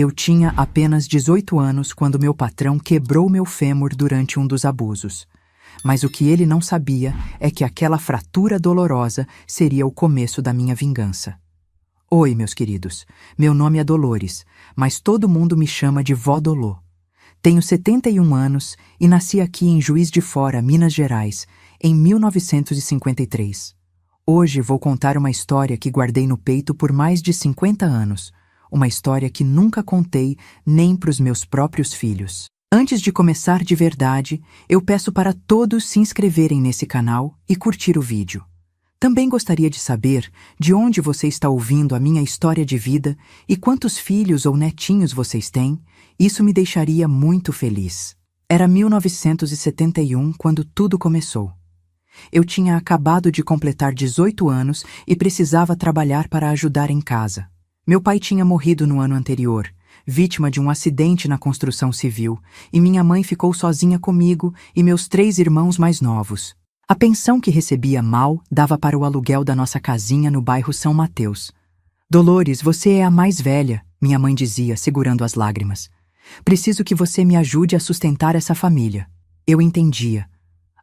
Eu tinha apenas 18 anos quando meu patrão quebrou meu fêmur durante um dos abusos. Mas o que ele não sabia é que aquela fratura dolorosa seria o começo da minha vingança. Oi, meus queridos. Meu nome é Dolores, mas todo mundo me chama de Vó Dolô. Tenho 71 anos e nasci aqui em Juiz de Fora, Minas Gerais, em 1953. Hoje vou contar uma história que guardei no peito por mais de 50 anos. Uma história que nunca contei nem para os meus próprios filhos. Antes de começar de verdade, eu peço para todos se inscreverem nesse canal e curtir o vídeo. Também gostaria de saber de onde você está ouvindo a minha história de vida e quantos filhos ou netinhos vocês têm. Isso me deixaria muito feliz. Era 1971 quando tudo começou. Eu tinha acabado de completar 18 anos e precisava trabalhar para ajudar em casa. Meu pai tinha morrido no ano anterior, vítima de um acidente na construção civil, e minha mãe ficou sozinha comigo e meus 3 irmãos mais novos. A pensão que recebia mal dava para o aluguel da nossa casinha no bairro São Mateus. Dolores, você é a mais velha, minha mãe dizia, segurando as lágrimas. Preciso que você me ajude a sustentar essa família. Eu entendia.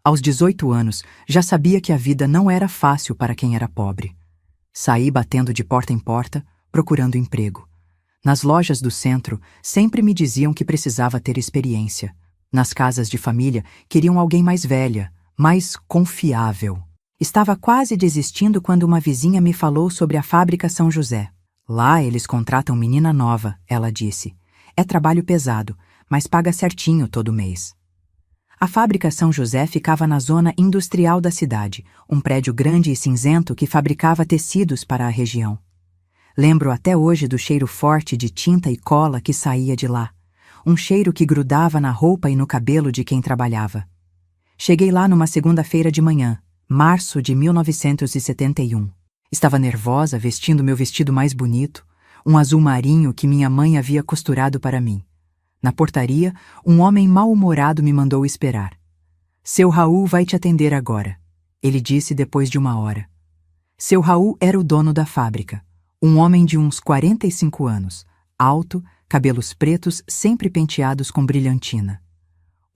Aos 18 anos, já sabia que a vida não era fácil para quem era pobre. Saí batendo de porta em porta, procurando emprego. Nas lojas do centro, sempre me diziam que precisava ter experiência. Nas casas de família, queriam alguém mais velha, mais confiável. Estava quase desistindo quando uma vizinha me falou sobre a Fábrica São José. Lá eles contratam menina nova, ela disse. É trabalho pesado, mas paga certinho todo mês. A Fábrica São José ficava na zona industrial da cidade, um prédio grande e cinzento que fabricava tecidos para a região. Lembro até hoje do cheiro forte de tinta e cola que saía de lá. Um cheiro que grudava na roupa e no cabelo de quem trabalhava. Cheguei lá numa segunda-feira de manhã, março de 1971. Estava nervosa, vestindo meu vestido mais bonito, um azul marinho que minha mãe havia costurado para mim. Na portaria, um homem mal-humorado me mandou esperar. Seu Raul vai te atender agora, ele disse depois de uma hora. Seu Raul era o dono da fábrica. Um homem de uns 45 anos, alto, cabelos pretos sempre penteados com brilhantina.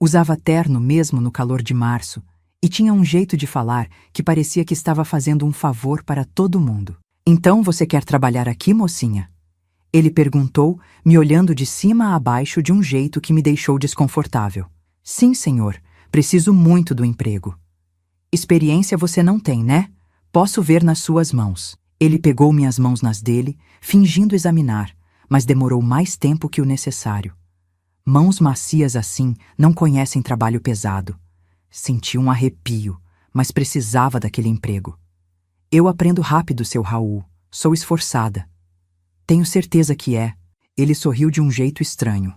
Usava terno mesmo no calor de março e tinha um jeito de falar que parecia que estava fazendo um favor para todo mundo. Então você quer trabalhar aqui, mocinha? Ele perguntou, me olhando de cima a baixo de um jeito que me deixou desconfortável. Sim, senhor, preciso muito do emprego. Experiência você não tem, né? Posso ver nas suas mãos. Ele pegou minhas mãos nas dele, fingindo examinar, mas demorou mais tempo que o necessário. Mãos macias assim não conhecem trabalho pesado. Senti um arrepio, mas precisava daquele emprego. Eu aprendo rápido, seu Raul. Sou esforçada. Tenho certeza que é. Ele sorriu de um jeito estranho.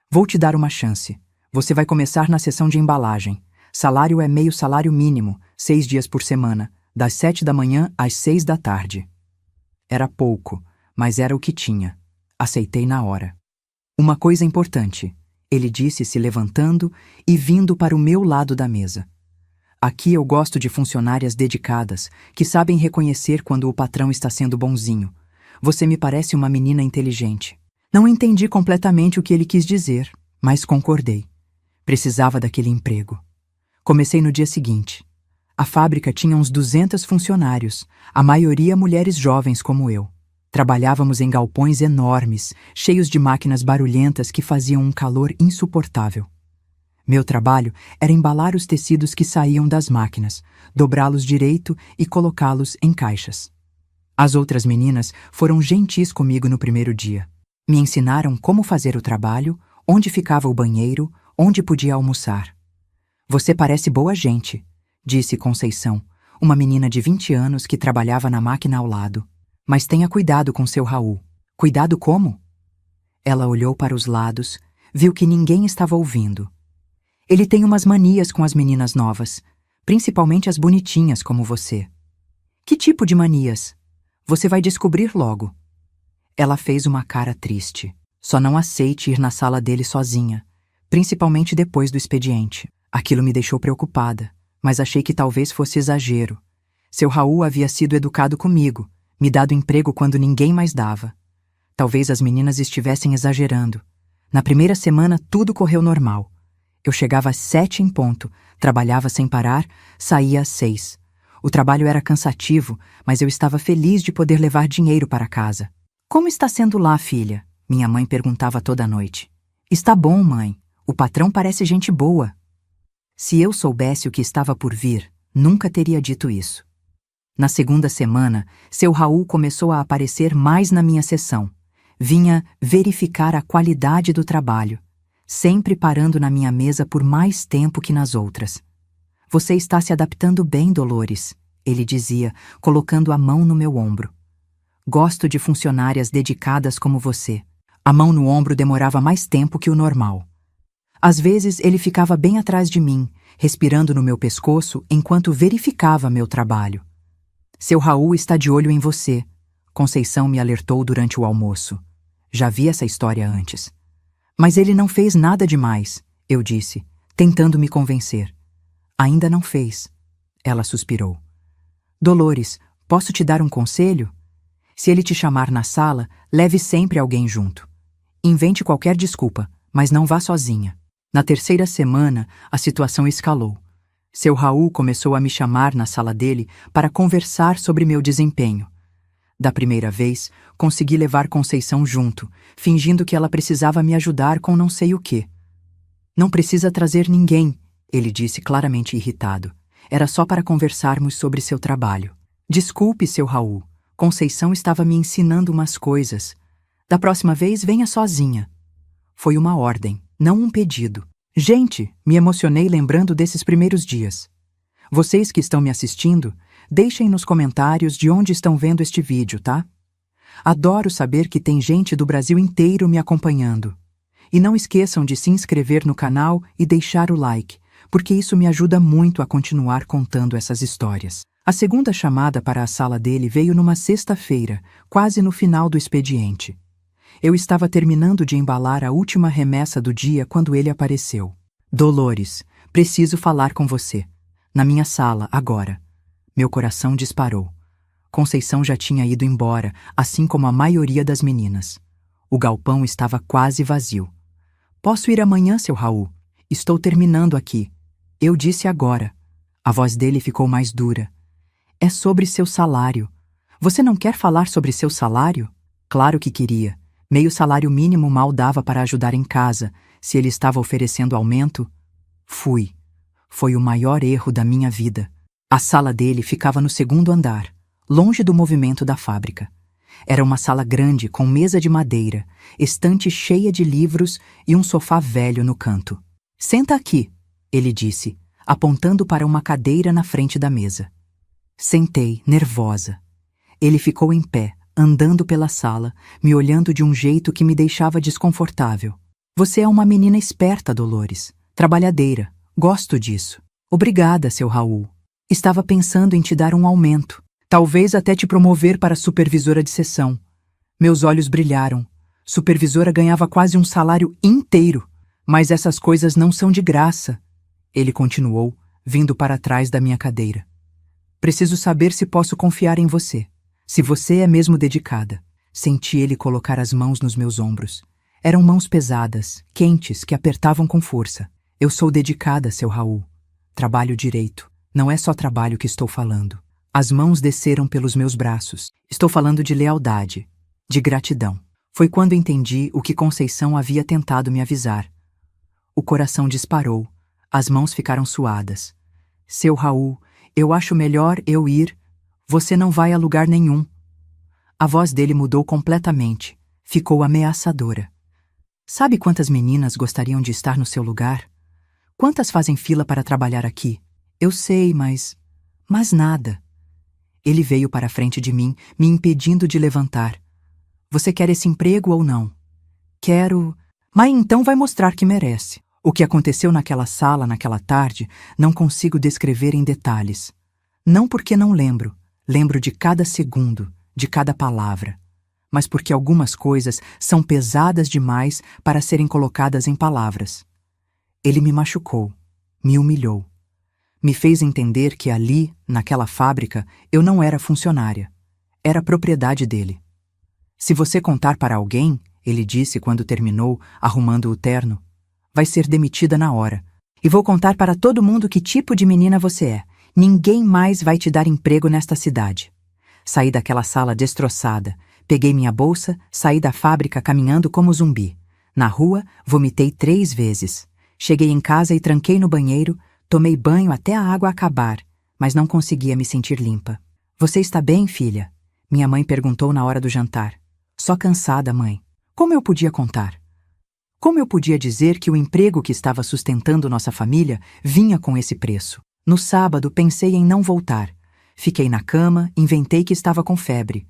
Vou te dar uma chance. Você vai começar na seção de embalagem. Salário é meio salário mínimo, 6 dias por semana. Das 7 da manhã às 6 da tarde. Era pouco, mas era o que tinha. Aceitei na hora. Uma coisa importante, ele disse se levantando e vindo para o meu lado da mesa. Aqui eu gosto de funcionárias dedicadas, que sabem reconhecer quando o patrão está sendo bonzinho. Você me parece uma menina inteligente. Não entendi completamente o que ele quis dizer, mas concordei. Precisava daquele emprego. Comecei no dia seguinte. A fábrica tinha uns 200 funcionários, a maioria mulheres jovens como eu. Trabalhávamos em galpões enormes, cheios de máquinas barulhentas que faziam um calor insuportável. Meu trabalho era embalar os tecidos que saíam das máquinas, dobrá-los direito e colocá-los em caixas. As outras meninas foram gentis comigo no primeiro dia. Me ensinaram como fazer o trabalho, onde ficava o banheiro, onde podia almoçar. Você parece boa gente, disse Conceição, uma menina de 20 anos que trabalhava na máquina ao lado. Mas tenha cuidado com seu Raul. Cuidado como? Ela olhou para os lados, viu que ninguém estava ouvindo. Ele tem umas manias com as meninas novas, principalmente as bonitinhas como você. Que tipo de manias? Você vai descobrir logo. Ela fez uma cara triste. Só não aceite ir na sala dele sozinha, principalmente depois do expediente. Aquilo me deixou preocupada. Mas achei que talvez fosse exagero. Seu Raul havia sido educado comigo, me dado emprego quando ninguém mais dava. Talvez as meninas estivessem exagerando. Na primeira semana, tudo correu normal. Eu chegava às 7 em ponto, trabalhava sem parar, saía às 6. O trabalho era cansativo, mas eu estava feliz de poder levar dinheiro para casa. Como está sendo lá, filha? Minha mãe perguntava toda noite. Está bom, mãe. O patrão parece gente boa. Se eu soubesse o que estava por vir, nunca teria dito isso. Na segunda semana, seu Raul começou a aparecer mais na minha seção. Vinha verificar a qualidade do trabalho, sempre parando na minha mesa por mais tempo que nas outras. Você está se adaptando bem, Dolores, ele dizia, colocando a mão no meu ombro. Gosto de funcionárias dedicadas como você. A mão no ombro demorava mais tempo que o normal. Às vezes ele ficava bem atrás de mim, respirando no meu pescoço enquanto verificava meu trabalho. Seu Raul está de olho em você, Conceição me alertou durante o almoço. Já vi essa história antes. Mas ele não fez nada demais, eu disse, tentando me convencer. Ainda não fez. Ela suspirou. Dolores, posso te dar um conselho? Se ele te chamar na sala, leve sempre alguém junto. Invente qualquer desculpa, mas não vá sozinha. Na terceira semana, a situação escalou. Seu Raul começou a me chamar na sala dele para conversar sobre meu desempenho. Da primeira vez, consegui levar Conceição junto, fingindo que ela precisava me ajudar com não sei o quê. Não precisa trazer ninguém, ele disse claramente irritado. Era só para conversarmos sobre seu trabalho. Desculpe, seu Raul. Conceição estava me ensinando umas coisas. Da próxima vez, venha sozinha. Foi uma ordem, não um pedido. Gente, me emocionei lembrando desses primeiros dias. Vocês que estão me assistindo, deixem nos comentários de onde estão vendo este vídeo, tá? Adoro saber que tem gente do Brasil inteiro me acompanhando. E não esqueçam de se inscrever no canal e deixar o like, porque isso me ajuda muito a continuar contando essas histórias. A segunda chamada para a sala dele veio numa sexta-feira, quase no final do expediente. Eu estava terminando de embalar a última remessa do dia quando ele apareceu. Dolores, preciso falar com você. Na minha sala, agora. Meu coração disparou. Conceição já tinha ido embora, assim como a maioria das meninas. O galpão estava quase vazio. Posso ir amanhã, seu Raul? Estou terminando aqui. Eu disse agora. A voz dele ficou mais dura. É sobre seu salário. Você não quer falar sobre seu salário? Claro que queria. Meio salário mínimo mal dava para ajudar em casa. Se ele estava oferecendo aumento, fui. Foi o maior erro da minha vida. A sala dele ficava no segundo andar, longe do movimento da fábrica. Era uma sala grande com mesa de madeira, estante cheia de livros e um sofá velho no canto. Senta aqui, ele disse, apontando para uma cadeira na frente da mesa. Sentei, nervosa. Ele ficou em pé, andando pela sala, me olhando de um jeito que me deixava desconfortável. Você é uma menina esperta, Dolores. Trabalhadeira. Gosto disso. Obrigada, seu Raul. Estava pensando em te dar um aumento. Talvez até te promover para supervisora de seção. Meus olhos brilharam. Supervisora ganhava quase um salário inteiro. Mas essas coisas não são de graça. Ele continuou, vindo para trás da minha cadeira. Preciso saber se posso confiar em você. Se você é mesmo dedicada. Senti ele colocar as mãos nos meus ombros. Eram mãos pesadas, quentes, que apertavam com força. Eu sou dedicada, seu Raul. Trabalho direito. Não é só trabalho que estou falando. As mãos desceram pelos meus braços. Estou falando de lealdade, de gratidão. Foi quando entendi o que Conceição havia tentado me avisar. O coração disparou. As mãos ficaram suadas. Seu Raul, eu acho melhor eu ir. Você não vai a lugar nenhum. A voz dele mudou completamente. Ficou ameaçadora. Sabe quantas meninas gostariam de estar no seu lugar? Quantas fazem fila para trabalhar aqui? Eu sei, mas nada. Ele veio para a frente de mim, me impedindo de levantar. Você quer esse emprego ou não? Quero. Mas então vai mostrar que merece. O que aconteceu naquela sala, naquela tarde, não consigo descrever em detalhes. Não porque não lembro. Lembro de cada segundo, de cada palavra. Mas porque algumas coisas são pesadas demais para serem colocadas em palavras. Ele me machucou, me humilhou. Me fez entender que ali, naquela fábrica, eu não era funcionária. Era propriedade dele. Se você contar para alguém, ele disse quando terminou, arrumando o terno, vai ser demitida na hora. E vou contar para todo mundo que tipo de menina você é. Ninguém mais vai te dar emprego nesta cidade. Saí daquela sala destroçada. Peguei minha bolsa, saí da fábrica caminhando como zumbi. Na rua, vomitei 3 vezes. Cheguei em casa e tranquei no banheiro, tomei banho até a água acabar, mas não conseguia me sentir limpa. Você está bem, filha? Minha mãe perguntou na hora do jantar. Só cansada, mãe. Como eu podia contar? Como eu podia dizer que o emprego que estava sustentando nossa família vinha com esse preço? No sábado, pensei em não voltar. Fiquei na cama, inventei que estava com febre.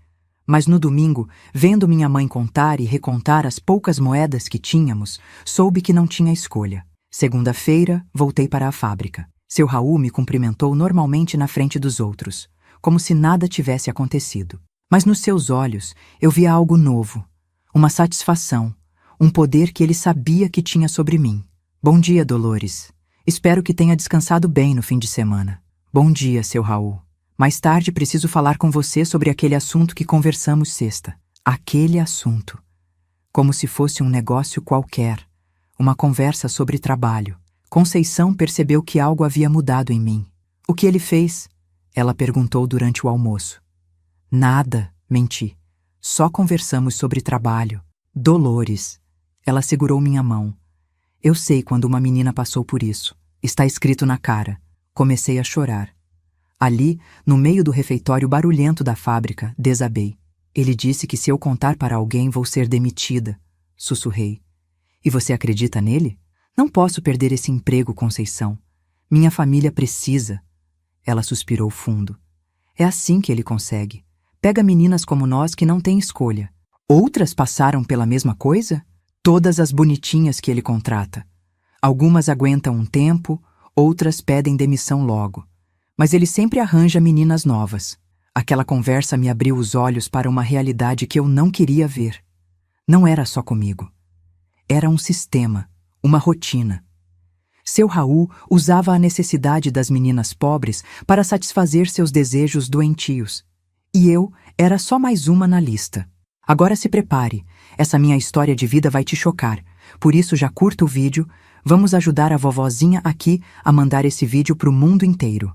Mas no domingo, vendo minha mãe contar e recontar as poucas moedas que tínhamos, soube que não tinha escolha. Segunda-feira, voltei para a fábrica. Seu Raul me cumprimentou normalmente na frente dos outros, como se nada tivesse acontecido. Mas nos seus olhos, eu via algo novo, uma satisfação, um poder que ele sabia que tinha sobre mim. Bom dia, Dolores. Espero que tenha descansado bem no fim de semana. Bom dia, seu Raul. Mais tarde preciso falar com você sobre aquele assunto que conversamos sexta. Aquele assunto. Como se fosse um negócio qualquer. Uma conversa sobre trabalho. Conceição percebeu que algo havia mudado em mim. O que ele fez? Ela perguntou durante o almoço. Nada, menti. Só conversamos sobre trabalho. Dolores. Ela segurou minha mão. Eu sei quando uma menina passou por isso. Está escrito na cara. Comecei a chorar. Ali, no meio do refeitório barulhento da fábrica, desabei. Ele disse que se eu contar para alguém vou ser demitida. Sussurrei. E você acredita nele? Não posso perder esse emprego, Conceição. Minha família precisa. Ela suspirou fundo. É assim que ele consegue. Pega meninas como nós que não têm escolha. Outras passaram pela mesma coisa? Todas as bonitinhas que ele contrata. Algumas aguentam um tempo, outras pedem demissão logo. Mas ele sempre arranja meninas novas. Aquela conversa me abriu os olhos para uma realidade que eu não queria ver. Não era só comigo. Era um sistema, uma rotina. Seu Raul usava a necessidade das meninas pobres para satisfazer seus desejos doentios. E eu era só mais uma na lista. Agora se prepare, essa minha história de vida vai te chocar. Por isso já curta o vídeo, vamos ajudar a vovozinha aqui a mandar esse vídeo para o mundo inteiro.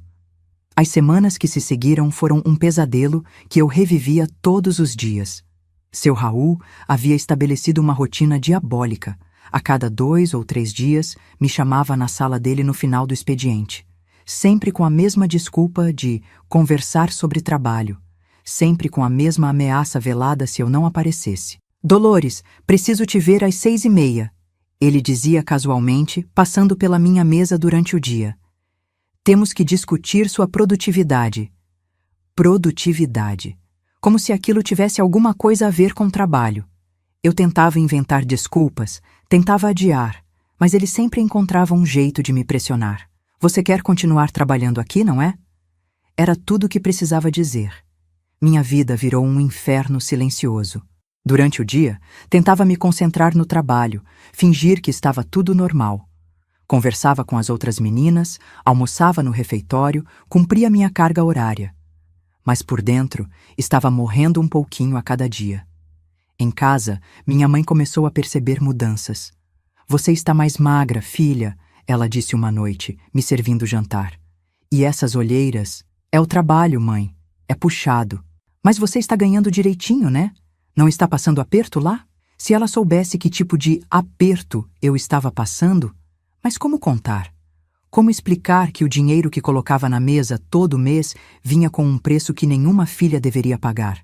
As semanas que se seguiram foram um pesadelo que eu revivia todos os dias. Seu Raul havia estabelecido uma rotina diabólica. A cada 2 ou 3 dias, me chamava na sala dele no final do expediente. Sempre com a mesma desculpa de conversar sobre trabalho. Sempre com a mesma ameaça velada se eu não aparecesse. Dolores, preciso te ver às 6h30. Ele dizia casualmente, passando pela minha mesa durante o dia. Temos que discutir sua produtividade. Produtividade. Como se aquilo tivesse alguma coisa a ver com trabalho. Eu tentava inventar desculpas, tentava adiar, mas ele sempre encontrava um jeito de me pressionar. Você quer continuar trabalhando aqui, não é? Era tudo o que precisava dizer. Minha vida virou um inferno silencioso. Durante o dia, tentava me concentrar no trabalho, fingir que estava tudo normal. Conversava com as outras meninas, almoçava no refeitório, cumpria minha carga horária. Mas por dentro, estava morrendo um pouquinho a cada dia. Em casa, minha mãe começou a perceber mudanças. Você está mais magra, filha, ela disse uma noite, me servindo jantar. E essas olheiras? É o trabalho, mãe. É puxado. Mas você está ganhando direitinho, né? Não está passando aperto lá? Se ela soubesse que tipo de aperto eu estava passando... Mas como contar? Como explicar que o dinheiro que colocava na mesa todo mês vinha com um preço que nenhuma filha deveria pagar?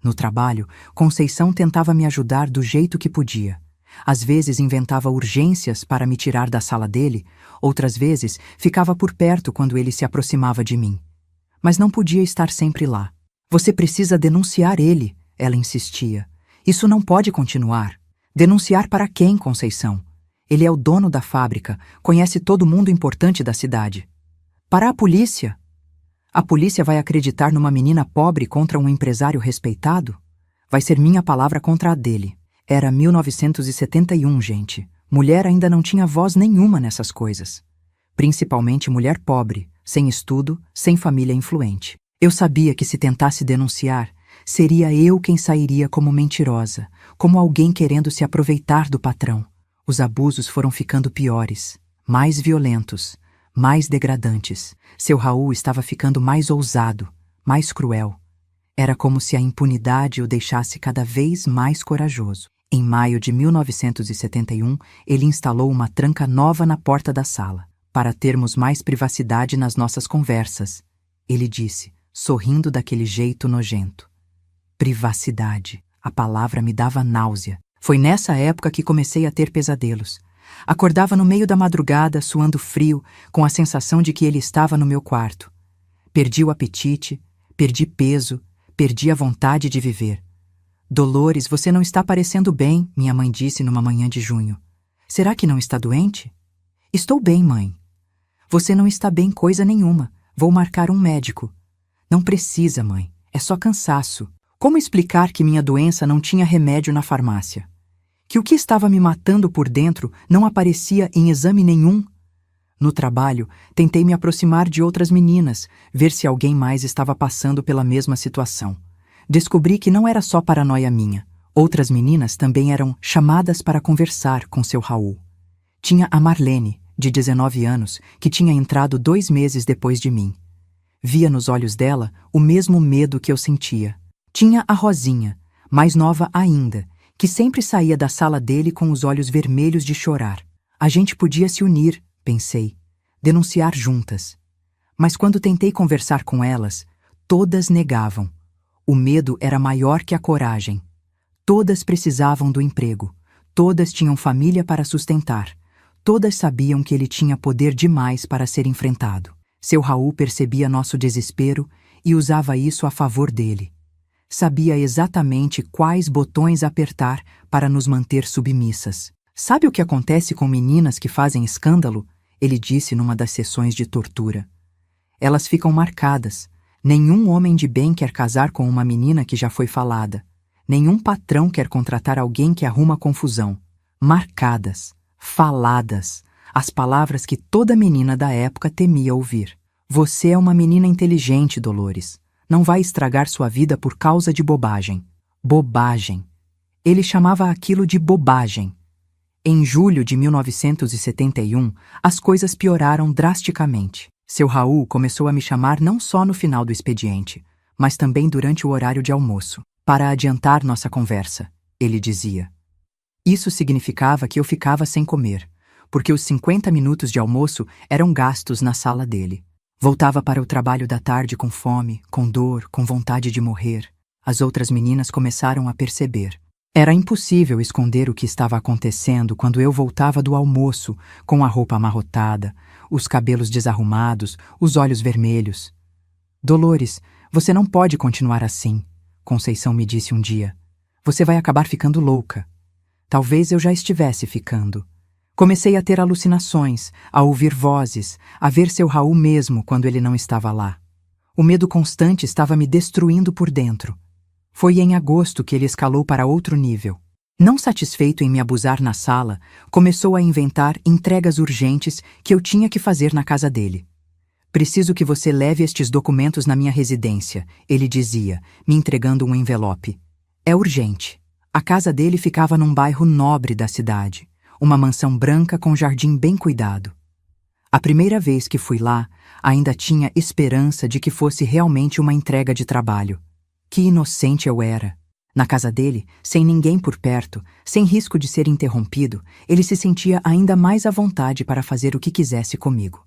No trabalho, Conceição tentava me ajudar do jeito que podia. Às vezes inventava urgências para me tirar da sala dele, outras vezes ficava por perto quando ele se aproximava de mim. Mas não podia estar sempre lá. Você precisa denunciar ele, ela insistia. Isso não pode continuar. Denunciar para quem, Conceição? Ele é o dono da fábrica, conhece todo mundo importante da cidade. Para a polícia? A polícia vai acreditar numa menina pobre contra um empresário respeitado? Vai ser minha palavra contra a dele. Era 1971, gente. Mulher ainda não tinha voz nenhuma nessas coisas. Principalmente mulher pobre, sem estudo, sem família influente. Eu sabia que se tentasse denunciar, seria eu quem sairia como mentirosa, como alguém querendo se aproveitar do patrão. Os abusos foram ficando piores, mais violentos, mais degradantes. Seu Raul estava ficando mais ousado, mais cruel. Era como se a impunidade o deixasse cada vez mais corajoso. Em maio de 1971, ele instalou uma tranca nova na porta da sala, para termos mais privacidade nas nossas conversas. Ele disse, sorrindo daquele jeito nojento. Privacidade. A palavra me dava náusea. Foi nessa época que comecei a ter pesadelos. Acordava no meio da madrugada, suando frio, com a sensação de que ele estava no meu quarto. Perdi o apetite, perdi peso, perdi a vontade de viver. Dolores, você não está parecendo bem, minha mãe disse numa manhã de junho. Será que não está doente? Estou bem, mãe. Você não está bem coisa nenhuma. Vou marcar um médico. Não precisa, mãe. É só cansaço. Como explicar que minha doença não tinha remédio na farmácia? Que o que estava me matando por dentro não aparecia em exame nenhum? No trabalho, tentei me aproximar de outras meninas, ver se alguém mais estava passando pela mesma situação. Descobri que não era só paranoia minha. Outras meninas também eram chamadas para conversar com seu Raul. Tinha a Marlene, de 19 anos, que tinha entrado 2 meses depois de mim. Via nos olhos dela o mesmo medo que eu sentia. Tinha a Rosinha, mais nova ainda, que sempre saía da sala dele com os olhos vermelhos de chorar. A gente podia se unir, pensei, denunciar juntas. Mas quando tentei conversar com elas, todas negavam. O medo era maior que a coragem. Todas precisavam do emprego. Todas tinham família para sustentar. Todas sabiam que ele tinha poder demais para ser enfrentado. Seu Raul percebia nosso desespero e usava isso a favor dele. Sabia exatamente quais botões apertar para nos manter submissas. Sabe o que acontece com meninas que fazem escândalo? Ele disse numa das sessões de tortura. Elas ficam marcadas. Nenhum homem de bem quer casar com uma menina que já foi falada. Nenhum patrão quer contratar alguém que arruma confusão. Marcadas, faladas, as palavras que toda menina da época temia ouvir. Você é uma menina inteligente, Dolores. Não vai estragar sua vida por causa de bobagem. Bobagem. Ele chamava aquilo de bobagem. Em julho de 1971, as coisas pioraram drasticamente. Seu Raul começou a me chamar não só no final do expediente, mas também durante o horário de almoço, para adiantar nossa conversa, ele dizia. Isso significava que eu ficava sem comer, porque os 50 minutos de almoço eram gastos na sala dele. Voltava para o trabalho da tarde com fome, com dor, com vontade de morrer. As outras meninas começaram a perceber. Era impossível esconder o que estava acontecendo quando eu voltava do almoço, com a roupa amarrotada, os cabelos desarrumados, os olhos vermelhos. Dolores, você não pode continuar assim, Conceição me disse um dia. Você vai acabar ficando louca. Talvez eu já estivesse ficando. Comecei a ter alucinações, a ouvir vozes, a ver seu Raul mesmo quando ele não estava lá. O medo constante estava me destruindo por dentro. Foi em agosto que ele escalou para outro nível. Não satisfeito em me abusar na sala, começou a inventar entregas urgentes que eu tinha que fazer na casa dele. Preciso que você leve estes documentos na minha residência, ele dizia, me entregando um envelope. É urgente. A casa dele ficava num bairro nobre da cidade. Uma mansão branca com jardim bem cuidado. A primeira vez que fui lá, ainda tinha esperança de que fosse realmente uma entrega de trabalho. Que inocente eu era. Na casa dele, sem ninguém por perto, sem risco de ser interrompido, ele se sentia ainda mais à vontade para fazer o que quisesse comigo.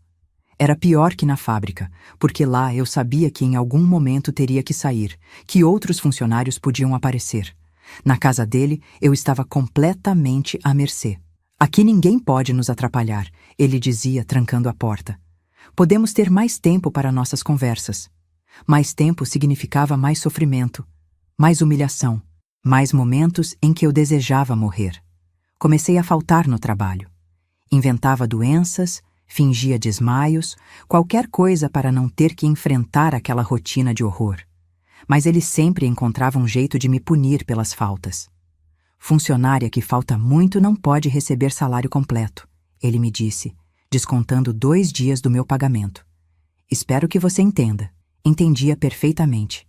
Era pior que na fábrica, porque lá eu sabia que em algum momento teria que sair, que outros funcionários podiam aparecer. Na casa dele, eu estava completamente à mercê. Aqui ninguém pode nos atrapalhar, ele dizia, trancando a porta. Podemos ter mais tempo para nossas conversas. Mais tempo significava mais sofrimento, mais humilhação, mais momentos em que eu desejava morrer. Comecei a faltar no trabalho. Inventava doenças, fingia desmaios, qualquer coisa para não ter que enfrentar aquela rotina de horror. Mas ele sempre encontrava um jeito de me punir pelas faltas. Funcionária que falta muito não pode receber salário completo, ele me disse, descontando 2 dias do meu pagamento. Espero que você entenda. Entendia perfeitamente.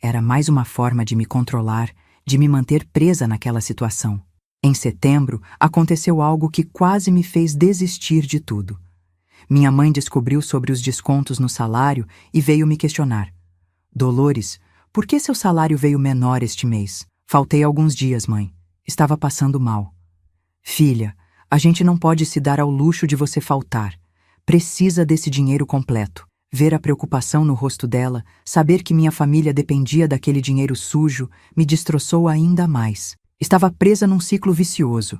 Era mais uma forma de me controlar, de me manter presa naquela situação. Em setembro, aconteceu algo que quase me fez desistir de tudo. Minha mãe descobriu sobre os descontos no salário e veio me questionar. Dolores, por que seu salário veio menor este mês? Faltei alguns dias, mãe. Estava passando mal. Filha, a gente não pode se dar ao luxo de você faltar. Precisa desse dinheiro completo. Ver a preocupação no rosto dela, saber que minha família dependia daquele dinheiro sujo, me destroçou ainda mais. Estava presa num ciclo vicioso.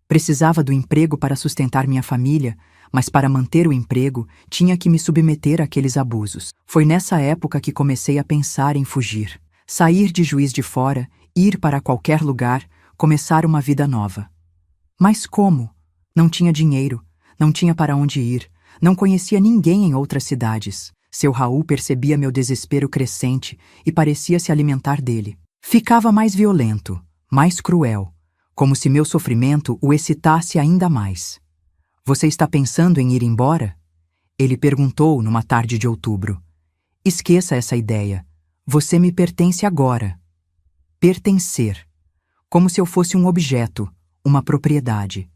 Precisava do emprego para sustentar minha família, mas para manter o emprego, tinha que me submeter àqueles abusos. Foi nessa época que comecei a pensar em fugir. Sair de Juiz de Fora, ir para qualquer lugar, começar uma vida nova. Mas como? Não tinha dinheiro, não tinha para onde ir, não conhecia ninguém em outras cidades. Seu Raul percebia meu desespero crescente e parecia se alimentar dele. Ficava mais violento, mais cruel, como se meu sofrimento o excitasse ainda mais. Você está pensando em ir embora? Ele perguntou numa tarde de outubro. Esqueça essa ideia. Você me pertence agora. Pertencer. Como se eu fosse um objeto, uma propriedade.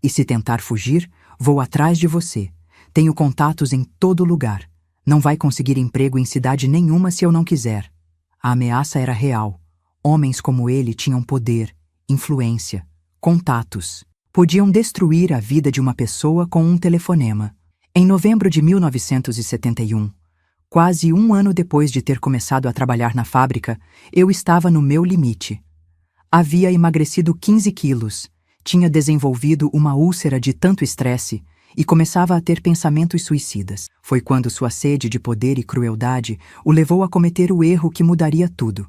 E se tentar fugir, vou atrás de você. Tenho contatos em todo lugar. Não vai conseguir emprego em cidade nenhuma se eu não quiser. A ameaça era real. Homens como ele tinham poder, influência, contatos. Podiam destruir a vida de uma pessoa com um telefonema. Em novembro de 1971, quase um ano depois de ter começado a trabalhar na fábrica, eu estava no meu limite. Havia emagrecido 15 quilos, tinha desenvolvido uma úlcera de tanto estresse e começava a ter pensamentos suicidas. Foi quando sua sede de poder e crueldade o levou a cometer o erro que mudaria tudo.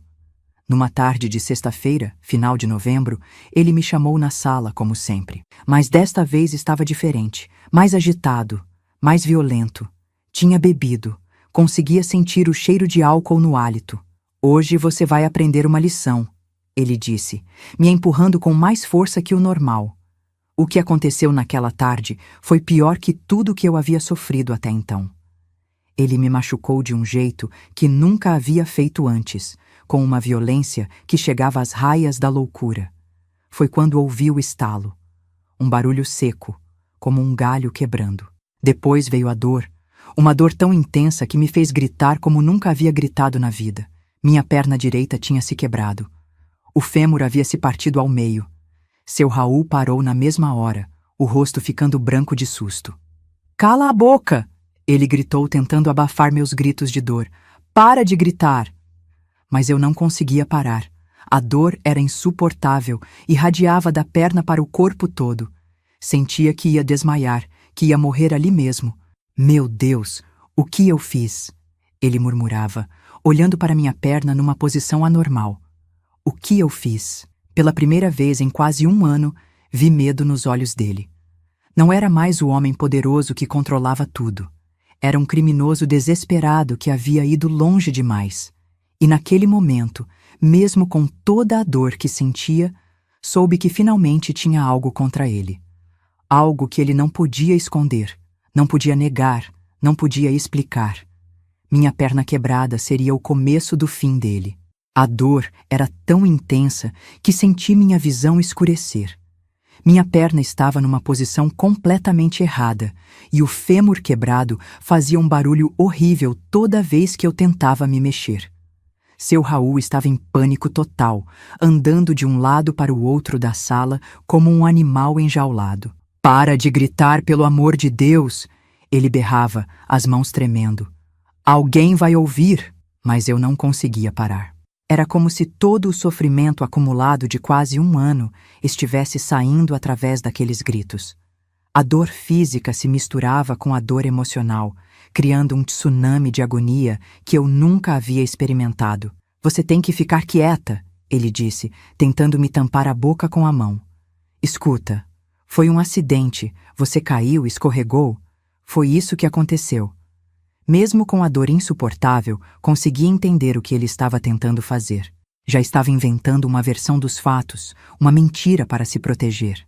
Numa tarde de sexta-feira, final de novembro, ele me chamou na sala, como sempre. Mas desta vez estava diferente, mais agitado, mais violento. Tinha bebido, conseguia sentir o cheiro de álcool no hálito. Hoje você vai aprender uma lição, ele disse, me empurrando com mais força que o normal. O que aconteceu naquela tarde foi pior que tudo que eu havia sofrido até então. Ele me machucou de um jeito que nunca havia feito antes, com uma violência que chegava às raias da loucura. Foi quando ouvi o estalo, um barulho seco, como um galho quebrando. Depois veio a dor, uma dor tão intensa que me fez gritar como nunca havia gritado na vida. Minha perna direita tinha se quebrado. O fêmur havia se partido ao meio. Seu Raul parou na mesma hora, o rosto ficando branco de susto. "Cala a boca!" Ele gritou, tentando abafar meus gritos de dor. "Para de gritar!" Mas eu não conseguia parar. A dor era insuportável, irradiava da perna para o corpo todo. Sentia que ia desmaiar, que ia morrer ali mesmo. "Meu Deus, o que eu fiz?" Ele murmurava, olhando para minha perna numa posição anormal. O que eu fiz? Pela primeira vez em quase um ano, vi medo nos olhos dele. Não era mais o homem poderoso que controlava tudo. Era um criminoso desesperado que havia ido longe demais. E naquele momento, mesmo com toda a dor que sentia, soube que finalmente tinha algo contra ele. Algo que ele não podia esconder, não podia negar, não podia explicar. Minha perna quebrada seria o começo do fim dele. A dor era tão intensa que senti minha visão escurecer. Minha perna estava numa posição completamente errada e o fêmur quebrado fazia um barulho horrível toda vez que eu tentava me mexer. Seu Raul estava em pânico total, andando de um lado para o outro da sala como um animal enjaulado. "Para de gritar, pelo amor de Deus!" Ele berrava, as mãos tremendo. "Alguém vai ouvir!" Mas eu não conseguia parar. Era como se todo o sofrimento acumulado de quase um ano estivesse saindo através daqueles gritos. A dor física se misturava com a dor emocional, criando um tsunami de agonia que eu nunca havia experimentado. "Você tem que ficar quieta", ele disse, tentando me tampar a boca com a mão. "Escuta, foi um acidente, você caiu, escorregou. Foi isso que aconteceu." Mesmo com a dor insuportável, consegui entender o que ele estava tentando fazer. Já estava inventando uma versão dos fatos, uma mentira para se proteger.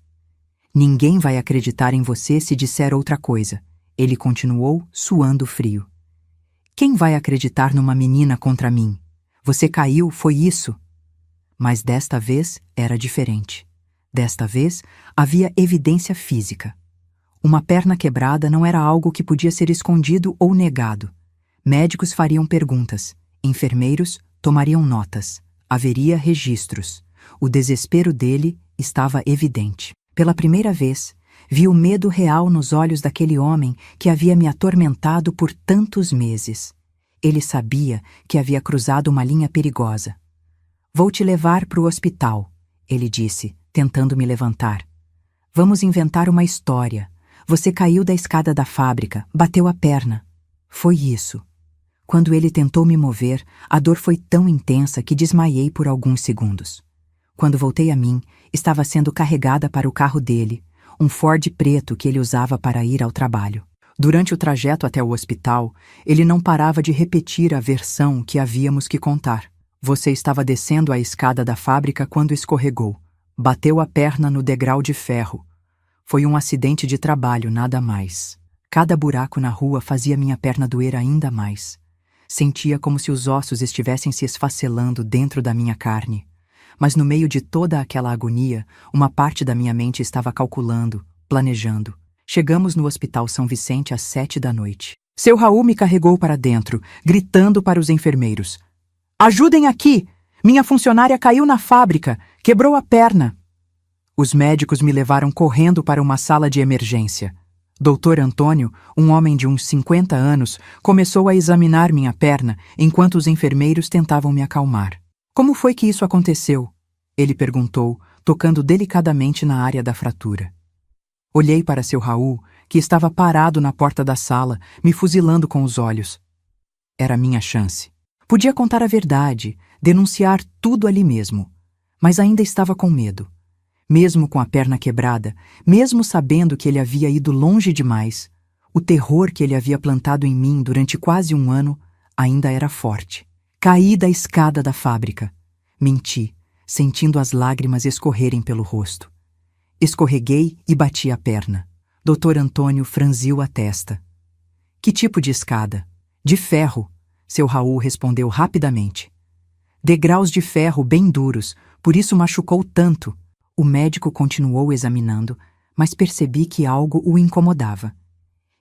"Ninguém vai acreditar em você se disser outra coisa", ele continuou, suando frio. "Quem vai acreditar numa menina contra mim? Você caiu, foi isso? Mas desta vez era diferente. Desta vez havia evidência física. Uma perna quebrada não era algo que podia ser escondido ou negado. Médicos fariam perguntas, enfermeiros tomariam notas, haveria registros. O desespero dele estava evidente. Pela primeira vez, vi o medo real nos olhos daquele homem que havia me atormentado por tantos meses. Ele sabia que havia cruzado uma linha perigosa. Vou te levar para o hospital, ele disse, tentando me levantar. Vamos inventar uma história. Você caiu da escada da fábrica, bateu a perna. Foi isso. Quando ele tentou me mover, a dor foi tão intensa que desmaiei por alguns segundos. Quando voltei a mim, estava sendo carregada para o carro dele, um Ford preto que ele usava para ir ao trabalho. Durante o trajeto até o hospital, ele não parava de repetir a versão que havíamos que contar. Você estava descendo a escada da fábrica quando escorregou. Bateu a perna no degrau de ferro. Foi um acidente de trabalho, nada mais. Cada buraco na rua fazia minha perna doer ainda mais. Sentia como se os ossos estivessem se esfacelando dentro da minha carne. Mas no meio de toda aquela agonia, uma parte da minha mente estava calculando, planejando. Chegamos no Hospital São Vicente às 7 da noite. Seu Raul me carregou para dentro, gritando para os enfermeiros. Ajudem aqui! Minha funcionária caiu na fábrica, quebrou a perna. Os médicos me levaram correndo para uma sala de emergência. Dr. Antônio, um homem de uns 50 anos, começou a examinar minha perna enquanto os enfermeiros tentavam me acalmar. Como foi que isso aconteceu? Ele perguntou, tocando delicadamente na área da fratura. Olhei para seu Raul, que estava parado na porta da sala, me fuzilando com os olhos. Era minha chance. Podia contar a verdade, denunciar tudo ali mesmo, mas ainda estava com medo. Mesmo com a perna quebrada, mesmo sabendo que ele havia ido longe demais, o terror que ele havia plantado em mim durante quase um ano ainda era forte. Caí da escada da fábrica. Menti, sentindo as lágrimas escorrerem pelo rosto. Escorreguei e bati a perna. Dr. Antônio franziu a testa. Que tipo de escada? De ferro, seu Raul respondeu rapidamente. Degraus de ferro bem duros, por isso machucou tanto. O médico continuou examinando, mas percebi que algo o incomodava.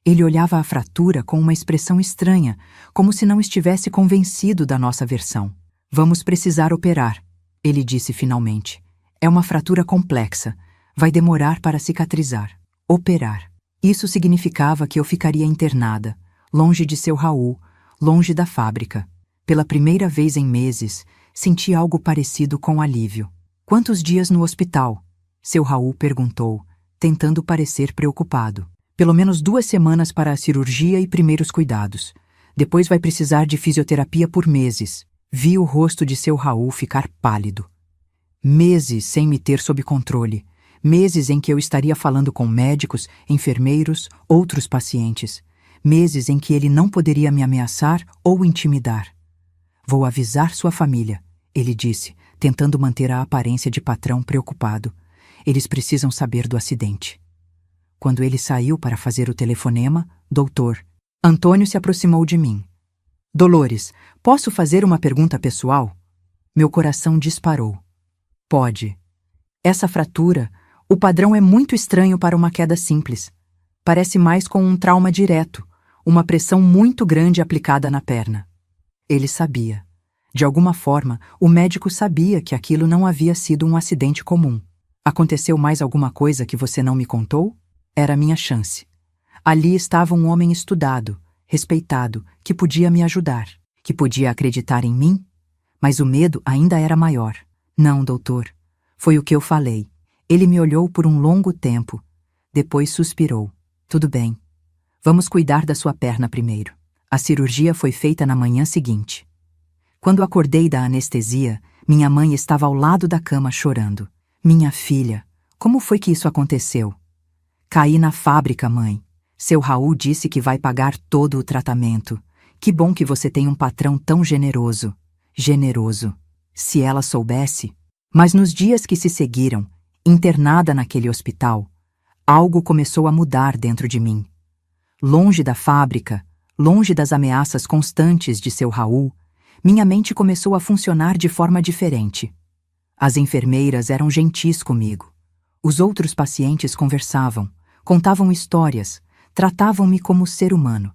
Ele olhava a fratura com uma expressão estranha, como se não estivesse convencido da nossa versão. Vamos precisar operar, ele disse finalmente. É uma fratura complexa. Vai demorar para cicatrizar. Operar. Isso significava que eu ficaria internada, longe de seu Raul, longe da fábrica. Pela primeira vez em meses, senti algo parecido com alívio. Quantos dias no hospital? Seu Raul perguntou, tentando parecer preocupado. Pelo menos 2 semanas para a cirurgia e primeiros cuidados. Depois vai precisar de fisioterapia por meses. Vi o rosto de seu Raul ficar pálido. Meses sem me ter sob controle. Meses em que eu estaria falando com médicos, enfermeiros, outros pacientes. Meses em que ele não poderia me ameaçar ou intimidar. Vou avisar sua família, ele disse, tentando manter a aparência de patrão preocupado. Eles precisam saber do acidente. Quando ele saiu para fazer o telefonema, doutor Antônio se aproximou de mim. Dolores, posso fazer uma pergunta pessoal? Meu coração disparou. Pode. Essa fratura, o padrão é muito estranho para uma queda simples. Parece mais com um trauma direto, uma pressão muito grande aplicada na perna. Ele sabia. De alguma forma, o médico sabia que aquilo não havia sido um acidente comum. Aconteceu mais alguma coisa que você não me contou? Era minha chance. Ali estava um homem estudado, respeitado, que podia me ajudar, que podia acreditar em mim, mas o medo ainda era maior. Não, doutor. Foi o que eu falei. Ele me olhou por um longo tempo. Depois suspirou. Tudo bem. Vamos cuidar da sua perna primeiro. A cirurgia foi feita na manhã seguinte. Quando acordei da anestesia, minha mãe estava ao lado da cama chorando. Minha filha, como foi que isso aconteceu? Caí na fábrica, mãe. Seu Raul disse que vai pagar todo o tratamento. Que bom que você tem um patrão tão generoso. Generoso. Se ela soubesse. Mas nos dias que se seguiram, internada naquele hospital, algo começou a mudar dentro de mim. Longe da fábrica, longe das ameaças constantes de seu Raul, Minha mente começou a funcionar de forma diferente. As enfermeiras eram gentis comigo. Os outros pacientes conversavam, contavam histórias, tratavam-me como ser humano.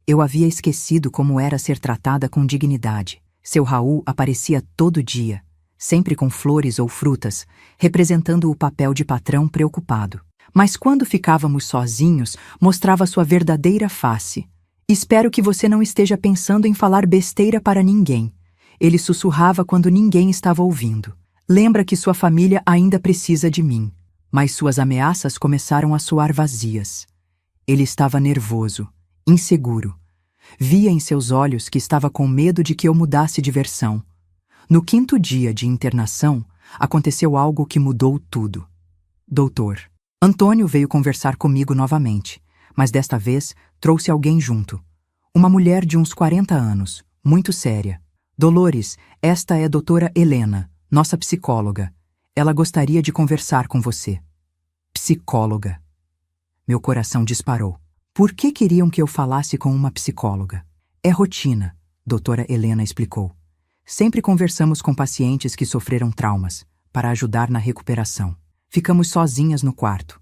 Eu havia esquecido como era ser tratada com dignidade. Seu Raul aparecia todo dia, sempre com flores ou frutas, representando o papel de patrão preocupado. Mas quando ficávamos sozinhos, mostrava sua verdadeira face. Espero que você não esteja pensando em falar besteira para ninguém. Ele sussurrava quando ninguém estava ouvindo. Lembra que sua família ainda precisa de mim. Mas suas ameaças começaram a soar vazias. Ele estava nervoso, inseguro. Via em seus olhos que estava com medo de que eu mudasse de versão. No 5º dia de internação, aconteceu algo que mudou tudo. Doutor, Antônio veio conversar comigo novamente, mas desta vez trouxe alguém junto. Uma mulher de uns 40 anos, muito séria. Dolores, esta é a doutora Helena, nossa psicóloga. Ela gostaria de conversar com você. Psicóloga. Meu coração disparou. Por que queriam que eu falasse com uma psicóloga? É rotina, doutora Helena explicou. Sempre conversamos com pacientes que sofreram traumas, para ajudar na recuperação. Ficamos sozinhas no quarto.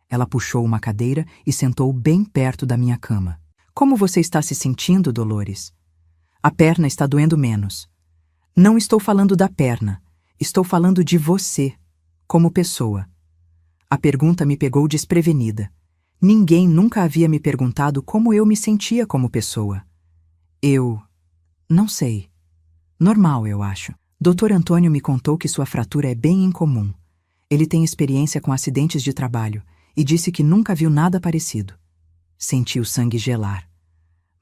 Ela puxou uma cadeira e sentou bem perto da minha cama. Como você está se sentindo, Dolores? A perna está doendo menos. Não estou falando da perna. Estou falando de você, como pessoa. A pergunta me pegou desprevenida. Ninguém nunca havia me perguntado como eu me sentia como pessoa. Eu... não sei. Normal, eu acho. Dr. Antônio me contou que sua fratura é bem incomum. Ele tem experiência com acidentes de trabalho e disse que nunca viu nada parecido. Senti o sangue gelar.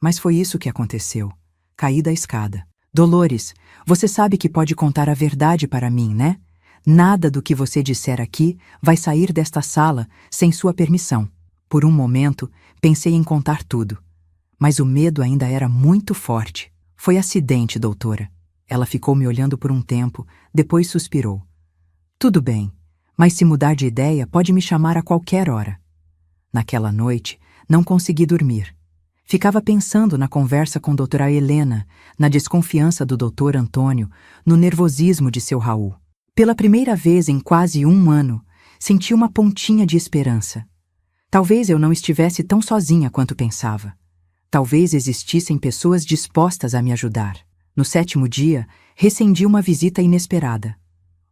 Mas foi isso que aconteceu. Caí da escada. Dolores, você sabe que pode contar a verdade para mim, né? Nada do que você disser aqui vai sair desta sala sem sua permissão. Por um momento, pensei em contar tudo. Mas o medo ainda era muito forte. Foi acidente, doutora. Ela ficou me olhando por um tempo, depois suspirou. Tudo bem, mas se mudar de ideia, pode me chamar a qualquer hora. Naquela noite, não consegui dormir. Ficava pensando na conversa com doutora Helena, na desconfiança do doutor Antônio, no nervosismo de seu Raul. Pela primeira vez em quase um ano, senti uma pontinha de esperança. Talvez eu não estivesse tão sozinha quanto pensava. Talvez existissem pessoas dispostas a me ajudar. No 7º dia, recebi uma visita inesperada.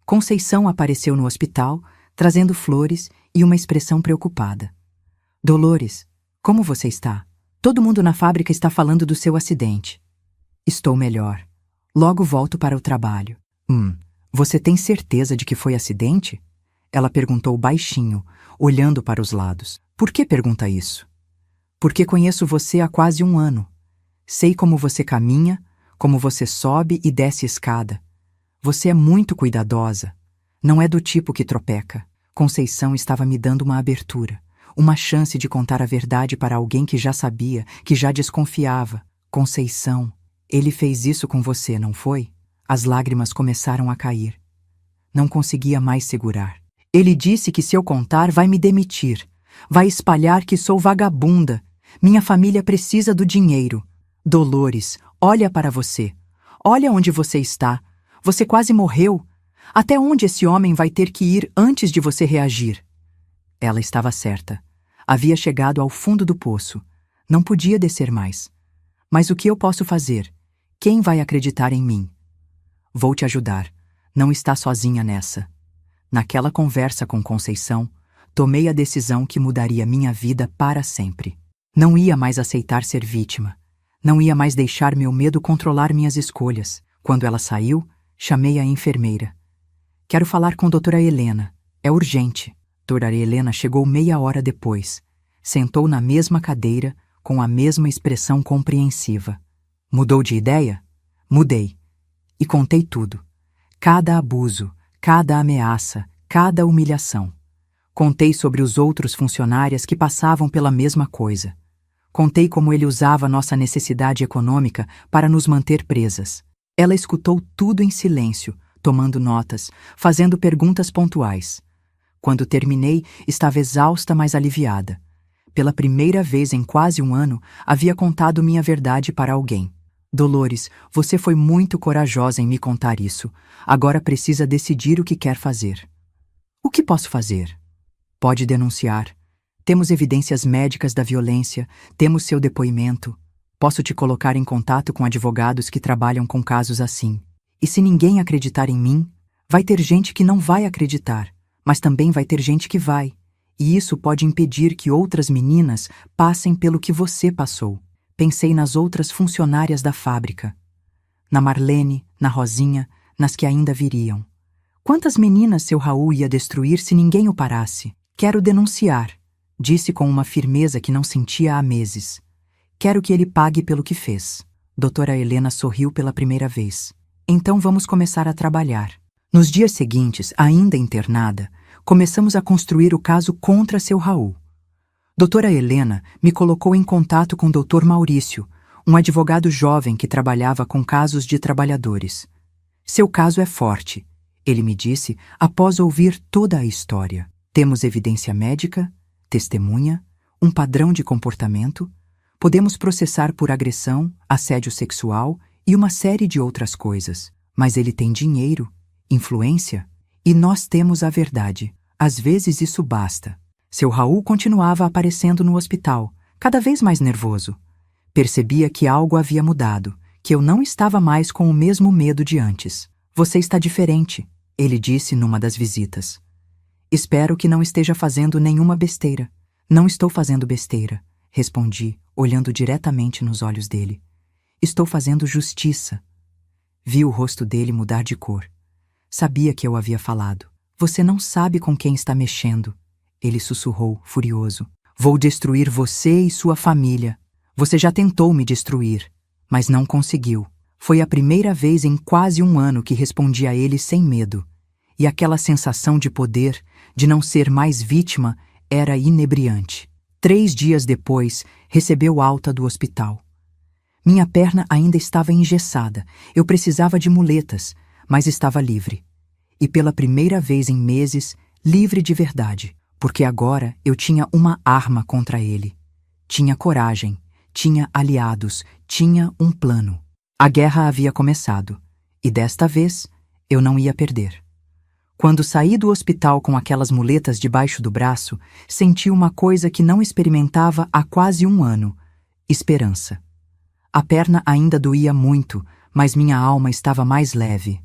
Conceição apareceu no hospital, trazendo flores e uma expressão preocupada. Dolores, como você está? Todo mundo na fábrica está falando do seu acidente. Estou melhor. Logo volto para o trabalho. Você tem certeza de que foi acidente? Ela perguntou baixinho, olhando para os lados. Por que pergunta isso? Porque conheço você há quase um ano. Sei como você caminha, como você sobe e desce escada. Você é muito cuidadosa. Não é do tipo que tropeca. Conceição estava me dando uma abertura, uma chance de contar a verdade para alguém que já sabia, que já desconfiava. Conceição, ele fez isso com você, não foi? As lágrimas começaram a cair. Não conseguia mais segurar. Ele disse que se eu contar vai me demitir. Vai espalhar que sou vagabunda. Minha família precisa do dinheiro. Dolores, olha para você. Olha onde você está. Você quase morreu. Até onde esse homem vai ter que ir antes de você reagir? Ela estava certa. Havia chegado ao fundo do poço. Não podia descer mais. Mas o que eu posso fazer? Quem vai acreditar em mim? Vou te ajudar. Não está sozinha nessa. Naquela conversa com Conceição, tomei a decisão que mudaria minha vida para sempre. Não ia mais aceitar ser vítima. Não ia mais deixar meu medo controlar minhas escolhas. Quando ela saiu, chamei a enfermeira. Quero falar com a doutora Helena. É urgente. Doutora Helena chegou meia hora depois. Sentou na mesma cadeira, com a mesma expressão compreensiva. Mudou de ideia? Mudei. E contei tudo. Cada abuso, cada ameaça, cada humilhação. Contei sobre os outros funcionários que passavam pela mesma coisa. Contei como ele usava nossa necessidade econômica para nos manter presas. Ela escutou tudo em silêncio, tomando notas, fazendo perguntas pontuais. Quando terminei, estava exausta, mas aliviada. Pela primeira vez em quase um ano, havia contado minha verdade para alguém. Dolores, você foi muito corajosa em me contar isso. Agora precisa decidir o que quer fazer. O que posso fazer? Pode denunciar. Temos evidências médicas da violência, temos seu depoimento. Posso te colocar em contato com advogados que trabalham com casos assim. E se ninguém acreditar em mim, vai ter gente que não vai acreditar, mas também vai ter gente que vai. E isso pode impedir que outras meninas passem pelo que você passou. Pensei nas outras funcionárias da fábrica. Na Marlene, na Rosinha, nas que ainda viriam. Quantas meninas seu Raul ia destruir se ninguém o parasse? Quero denunciar, disse com uma firmeza que não sentia há meses. Quero que ele pague pelo que fez. Doutora Helena sorriu pela primeira vez. Então vamos começar a trabalhar. Nos dias seguintes, ainda internada, começamos a construir o caso contra seu Raul. Doutora Helena me colocou em contato com Dr. Maurício, um advogado jovem que trabalhava com casos de trabalhadores. Seu caso é forte, ele me disse após ouvir toda a história. Temos evidência médica, testemunha, um padrão de comportamento, podemos processar por agressão, assédio sexual e uma série de outras coisas. Mas ele tem dinheiro, influência, e nós temos a verdade. Às vezes isso basta. Seu Raul continuava aparecendo no hospital, cada vez mais nervoso. Percebia que algo havia mudado, que eu não estava mais com o mesmo medo de antes. Você está diferente, ele disse numa das visitas. Espero que não esteja fazendo nenhuma besteira. Não estou fazendo besteira, respondi, olhando diretamente nos olhos dele. Estou fazendo justiça. Vi o rosto dele mudar de cor. Sabia que eu havia falado. Você não sabe com quem está mexendo. Ele sussurrou, furioso. Vou destruir você e sua família. Você já tentou me destruir, mas não conseguiu. Foi a primeira vez em quase um ano que respondi a ele sem medo. E aquela sensação de poder, de não ser mais vítima, era inebriante. 3 dias depois, recebeu alta do hospital. Minha perna ainda estava engessada. Eu precisava de muletas, mas estava livre. E pela primeira vez em meses, livre de verdade. Porque agora eu tinha uma arma contra ele. Tinha coragem, tinha aliados, tinha um plano. A guerra havia começado, e desta vez eu não ia perder. Quando saí do hospital com aquelas muletas debaixo do braço, senti uma coisa que não experimentava há quase um ano: esperança. A perna ainda doía muito, mas minha alma estava mais leve.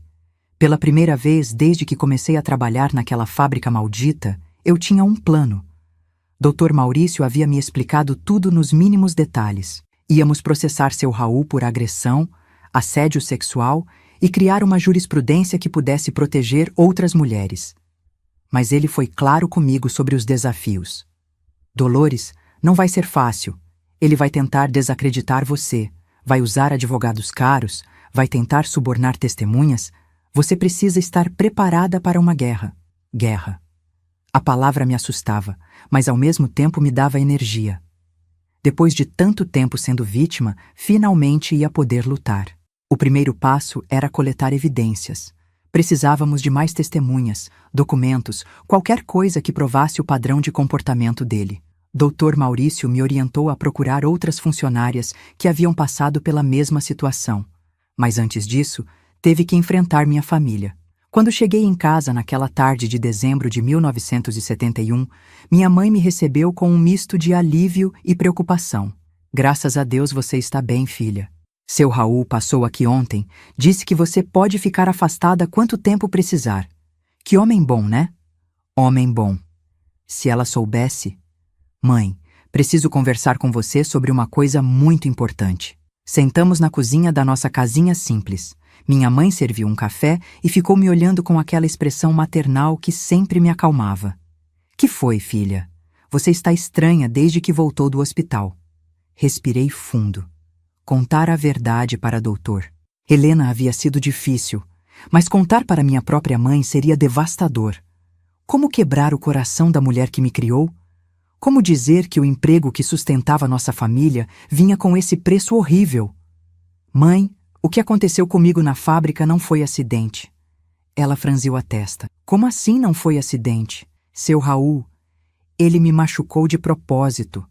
Pela primeira vez desde que comecei a trabalhar naquela fábrica maldita, eu tinha um plano. Dr. Maurício havia me explicado tudo nos mínimos detalhes. Íamos processar seu Raul por agressão, assédio sexual e criar uma jurisprudência que pudesse proteger outras mulheres. Mas ele foi claro comigo sobre os desafios. Dolores, não vai ser fácil. Ele vai tentar desacreditar você, vai usar advogados caros, vai tentar subornar testemunhas. Você precisa estar preparada para uma guerra. Guerra. A palavra me assustava, mas ao mesmo tempo me dava energia. Depois de tanto tempo sendo vítima, finalmente ia poder lutar. O primeiro passo era coletar evidências. Precisávamos de mais testemunhas, documentos, qualquer coisa que provasse o padrão de comportamento dele. Dr. Maurício me orientou a procurar outras funcionárias que haviam passado pela mesma situação. Mas antes disso, teve que enfrentar minha família. Quando cheguei em casa naquela tarde de dezembro de 1971, minha mãe me recebeu com um misto de alívio e preocupação. Graças a Deus você está bem, filha. Seu Raul passou aqui ontem, disse que você pode ficar afastada quanto tempo precisar. Que homem bom, né? Homem bom. Se ela soubesse... Mãe, preciso conversar com você sobre uma coisa muito importante. Sentamos na cozinha da nossa casinha simples. Minha mãe serviu um café e ficou me olhando com aquela expressão maternal que sempre me acalmava. Que foi, filha? Você está estranha desde que voltou do hospital. Respirei fundo. Contar a verdade para doutor. Helena havia sido difícil, mas contar para minha própria mãe seria devastador. Como quebrar o coração da mulher que me criou? Como dizer que o emprego que sustentava nossa família vinha com esse preço horrível? Mãe, o que aconteceu comigo na fábrica não foi acidente. Ela franziu a testa. Como assim não foi acidente? Seu Raul, ele me machucou de propósito.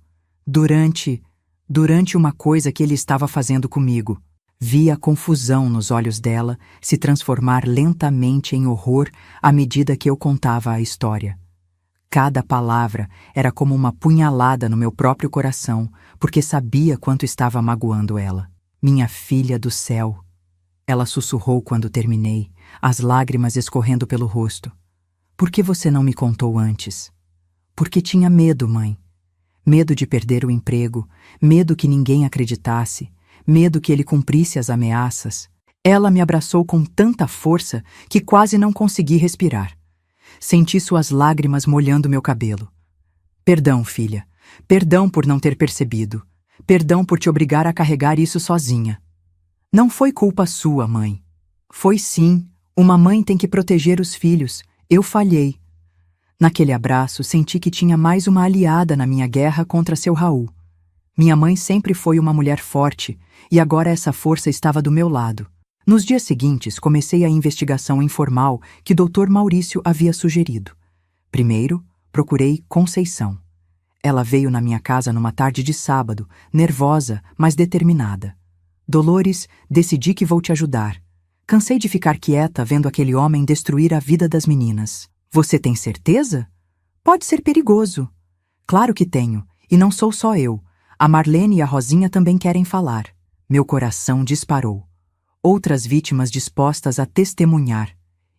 Durante uma coisa que ele estava fazendo comigo. Vi a confusão nos olhos dela se transformar lentamente em horror à medida que eu contava a história. Cada palavra era como uma punhalada no meu próprio coração, porque sabia quanto estava magoando ela. Minha filha do céu! Ela sussurrou quando terminei, as lágrimas escorrendo pelo rosto. Por que você não me contou antes? Porque tinha medo, mãe. Medo de perder o emprego, medo que ninguém acreditasse, medo que ele cumprisse as ameaças. Ela me abraçou com tanta força que quase não consegui respirar. Senti suas lágrimas molhando meu cabelo. Perdão, filha. Perdão por não ter percebido. Perdão por te obrigar a carregar isso sozinha. Não foi culpa sua, mãe. Foi sim. Uma mãe tem que proteger os filhos. Eu falhei. Naquele abraço, senti que tinha mais uma aliada na minha guerra contra seu Raul. Minha mãe sempre foi uma mulher forte, e agora essa força estava do meu lado. Nos dias seguintes, comecei a investigação informal que Dr. Maurício havia sugerido. Primeiro, procurei Conceição. Ela veio na minha casa numa tarde de sábado, nervosa, mas determinada. Dolores, decidi que vou te ajudar. Cansei de ficar quieta vendo aquele homem destruir a vida das meninas. Você tem certeza? Pode ser perigoso. Claro que tenho, e não sou só eu. A Marlene e a Rosinha também querem falar. Meu coração disparou. Outras vítimas dispostas a testemunhar.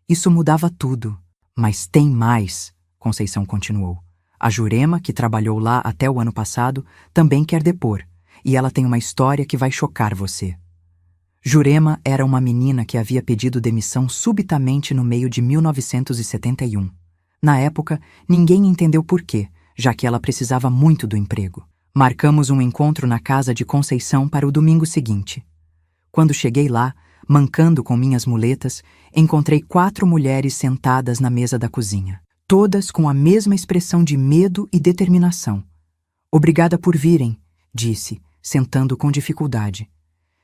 Isso mudava tudo. Mas tem mais, Conceição continuou. A Jurema, que trabalhou lá até o ano passado, também quer depor, e ela tem uma história que vai chocar você. Jurema era uma menina que havia pedido demissão subitamente no meio de 1971. Na época, ninguém entendeu por quê, já que ela precisava muito do emprego. Marcamos um encontro na casa de Conceição para o domingo seguinte. Quando cheguei lá, mancando com minhas muletas, encontrei 4 mulheres sentadas na mesa da cozinha, todas com a mesma expressão de medo e determinação. Obrigada por virem, disse, sentando com dificuldade.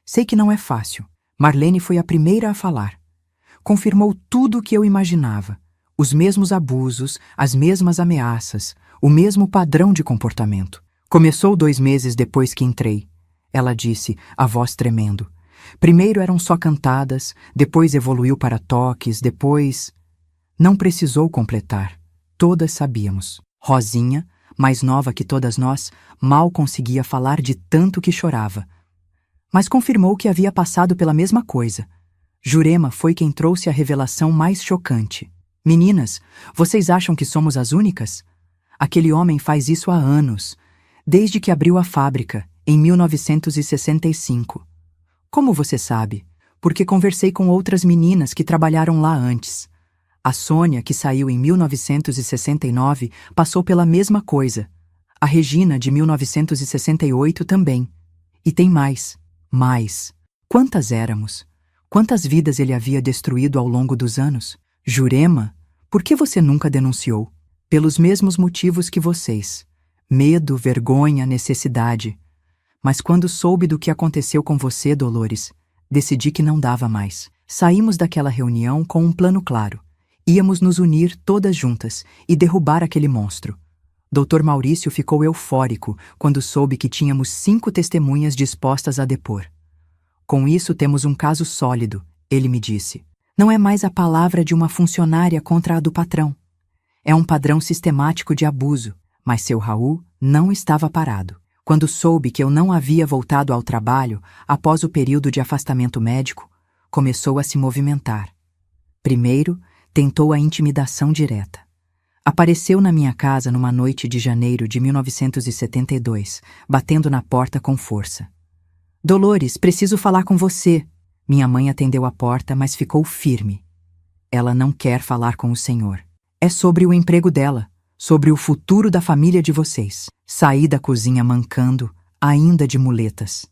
Sei que não é fácil. Marlene foi a primeira a falar. Confirmou tudo o que eu imaginava. Os mesmos abusos, as mesmas ameaças, o mesmo padrão de comportamento. Começou 2 meses depois que entrei. Ela disse, a voz tremendo. Primeiro eram só cantadas, depois evoluiu para toques, depois... Não precisou completar. Todas sabíamos. Rosinha, mais nova que todas nós, mal conseguia falar de tanto que chorava. Mas confirmou que havia passado pela mesma coisa. Jurema foi quem trouxe a revelação mais chocante. Meninas, vocês acham que somos as únicas? Aquele homem faz isso há anos, desde que abriu a fábrica, em 1965. Como você sabe? Porque conversei com outras meninas que trabalharam lá antes. A Sônia, que saiu em 1969, passou pela mesma coisa. A Regina, de 1968, também. E tem mais. Mais. Quantas éramos? Quantas vidas ele havia destruído ao longo dos anos? Jurema, por que você nunca denunciou? Pelos mesmos motivos que vocês. Medo, vergonha, necessidade. Mas quando soube do que aconteceu com você, Dolores, decidi que não dava mais. Saímos daquela reunião com um plano claro. Íamos nos unir todas juntas e derrubar aquele monstro. Dr. Maurício ficou eufórico quando soube que tínhamos 5 testemunhas dispostas a depor. Com isso temos um caso sólido, ele me disse. Não é mais a palavra de uma funcionária contra a do patrão. É um padrão sistemático de abuso, mas seu Raul não estava parado. Quando soube que eu não havia voltado ao trabalho após o período de afastamento médico, começou a se movimentar. Primeiro, tentou a intimidação direta. Apareceu na minha casa numa noite de janeiro de 1972, batendo na porta com força. Dolores, preciso falar com você. Minha mãe atendeu a porta, mas ficou firme. Ela não quer falar com o senhor. É sobre o emprego dela, sobre o futuro da família de vocês. Saí da cozinha mancando, ainda de muletas.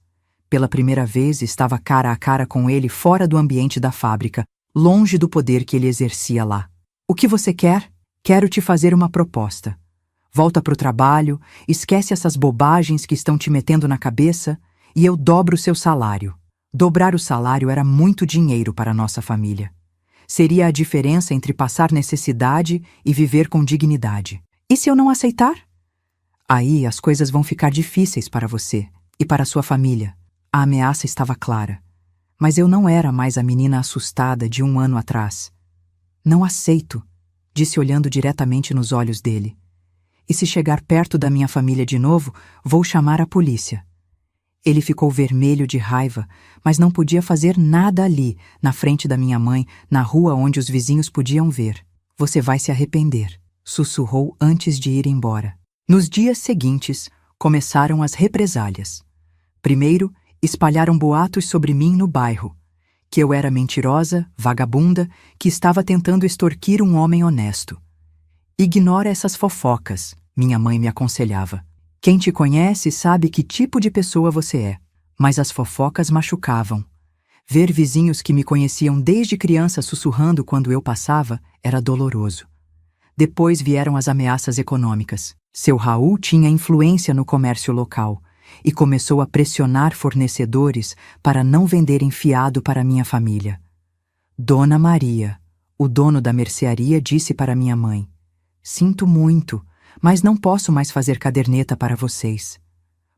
Pela primeira vez estava cara a cara com ele fora do ambiente da fábrica, longe do poder que ele exercia lá. O que você quer? Quero te fazer uma proposta. Volta pro trabalho, esquece essas bobagens que estão te metendo na cabeça e eu dobro o seu salário. Dobrar o salário era muito dinheiro para nossa família. Seria a diferença entre passar necessidade e viver com dignidade. E se eu não aceitar? Aí as coisas vão ficar difíceis para você e para sua família. A ameaça estava clara. Mas eu não era mais a menina assustada de 1 ano atrás. Não aceito, disse olhando diretamente nos olhos dele. E se chegar perto da minha família de novo, vou chamar a polícia. Ele ficou vermelho de raiva, mas não podia fazer nada ali, na frente da minha mãe, na rua onde os vizinhos podiam ver. Você vai se arrepender, sussurrou antes de ir embora. Nos dias seguintes, começaram as represálias. Primeiro, espalharam boatos sobre mim no bairro, que eu era mentirosa, vagabunda, que estava tentando extorquir um homem honesto. Ignora essas fofocas, minha mãe me aconselhava. Quem te conhece sabe que tipo de pessoa você é, mas as fofocas machucavam. Ver vizinhos que me conheciam desde criança sussurrando quando eu passava era doloroso. Depois vieram as ameaças econômicas. Seu Raul tinha influência no comércio local e começou a pressionar fornecedores para não venderem fiado para minha família. Dona Maria, o dono da mercearia, disse para minha mãe: "Sinto muito, mas não posso mais fazer caderneta para vocês."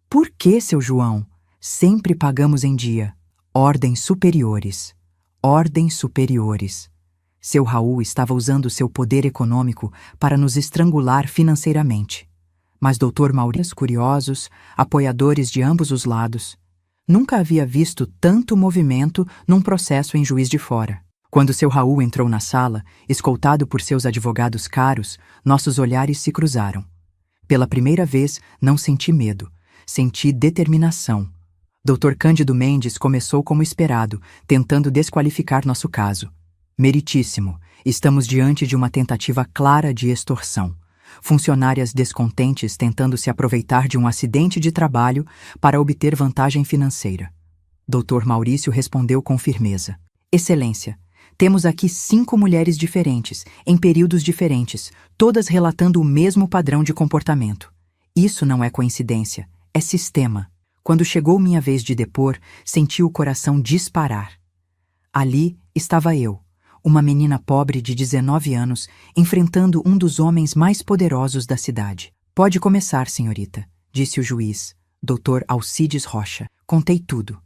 "Por que, seu João? Sempre pagamos em dia." Ordens superiores. Ordens superiores. Seu Raul estava usando seu poder econômico para nos estrangular financeiramente. Mas Dr. Maurício, curiosos, apoiadores de ambos os lados, nunca havia visto tanto movimento num processo em Juiz de Fora. Quando seu Raul entrou na sala, escoltado por seus advogados caros, nossos olhares se cruzaram. Pela primeira vez, não senti medo, senti determinação. Dr. Cândido Mendes começou como esperado, tentando desqualificar nosso caso. Meritíssimo, estamos diante de uma tentativa clara de extorsão. Funcionárias descontentes tentando se aproveitar de um acidente de trabalho para obter vantagem financeira. Dr. Maurício respondeu com firmeza: "Excelência, temos aqui 5 mulheres diferentes, em períodos diferentes, todas relatando o mesmo padrão de comportamento. Isso não é coincidência, é sistema." Quando chegou minha vez de depor, senti o coração disparar. Ali estava eu, uma menina pobre de 19 anos, enfrentando um dos homens mais poderosos da cidade. "Pode começar, senhorita", disse o juiz, Dr. Alcides Rocha. Contei tudo.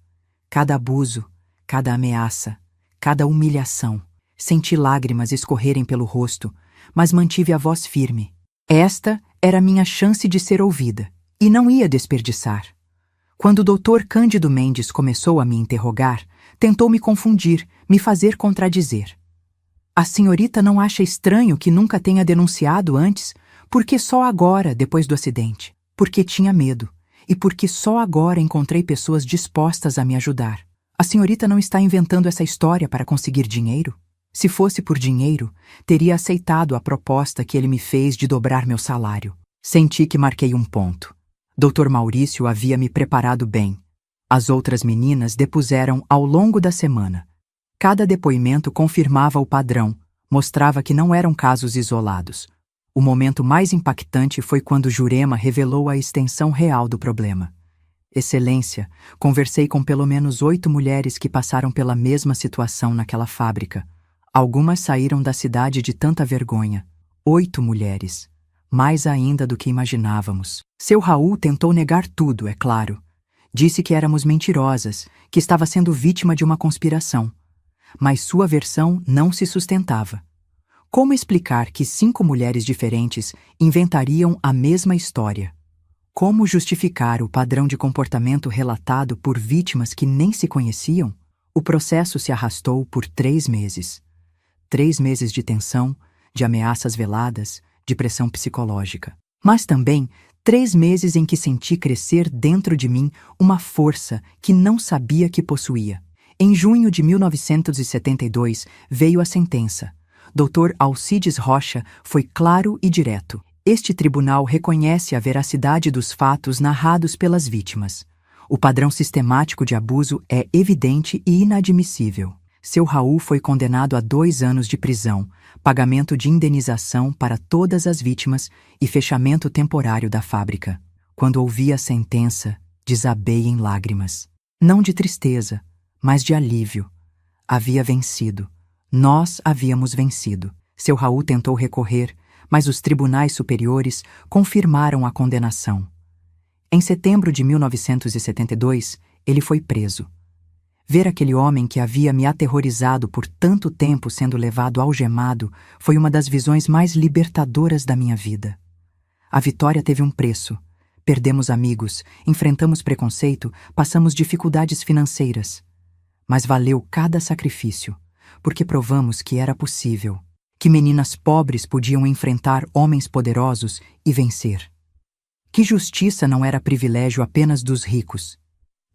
Cada abuso, cada ameaça, cada humilhação. Senti lágrimas escorrerem pelo rosto, mas mantive a voz firme. Esta era minha chance de ser ouvida, e não ia desperdiçar. Quando o Dr. Cândido Mendes começou a me interrogar, tentou me confundir, me fazer contradizer. "A senhorita não acha estranho que nunca tenha denunciado antes? Porque só agora, depois do acidente? Porque tinha medo, e porque só agora encontrei pessoas dispostas a me ajudar. A senhorita não está inventando essa história para conseguir dinheiro? Se fosse por dinheiro, teria aceitado a proposta que ele me fez de dobrar meu salário." Senti que marquei um ponto. Dr. Maurício havia me preparado bem. As outras meninas depuseram ao longo da semana. Cada depoimento confirmava o padrão, mostrava que não eram casos isolados. O momento mais impactante foi quando Jurema revelou a extensão real do problema. "Excelência, conversei com pelo menos 8 mulheres que passaram pela mesma situação naquela fábrica. Algumas saíram da cidade de tanta vergonha. 8 mulheres. Mais ainda do que imaginávamos." Seu Raul tentou negar tudo, é claro. Disse que éramos mentirosas, que estava sendo vítima de uma conspiração. Mas sua versão não se sustentava. Como explicar que 5 mulheres diferentes inventariam a mesma história? Como justificar o padrão de comportamento relatado por vítimas que nem se conheciam? O processo se arrastou por 3 meses. 3 meses de tensão, de ameaças veladas, de pressão psicológica. Mas também 3 meses em que senti crescer dentro de mim uma força que não sabia que possuía. Em junho de 1972 veio a sentença. Dr. Alcides Rocha foi claro e direto. Este tribunal reconhece a veracidade dos fatos narrados pelas vítimas. O padrão sistemático de abuso é evidente e inadmissível. Seu Raul foi condenado a 2 anos de prisão, pagamento de indenização para todas as vítimas e fechamento temporário da fábrica. Quando ouvi a sentença, desabei em lágrimas. Não de tristeza, mas de alívio. Havia vencido. Nós havíamos vencido. Seu Raul tentou recorrer, mas os tribunais superiores confirmaram a condenação. Em setembro de 1972, ele foi preso. Ver aquele homem que havia me aterrorizado por tanto tempo sendo levado algemado foi uma das visões mais libertadoras da minha vida. A vitória teve um preço. Perdemos amigos, enfrentamos preconceito, passamos dificuldades financeiras. Mas valeu cada sacrifício, porque provamos que era possível, que meninas pobres podiam enfrentar homens poderosos e vencer. Que justiça não era privilégio apenas dos ricos.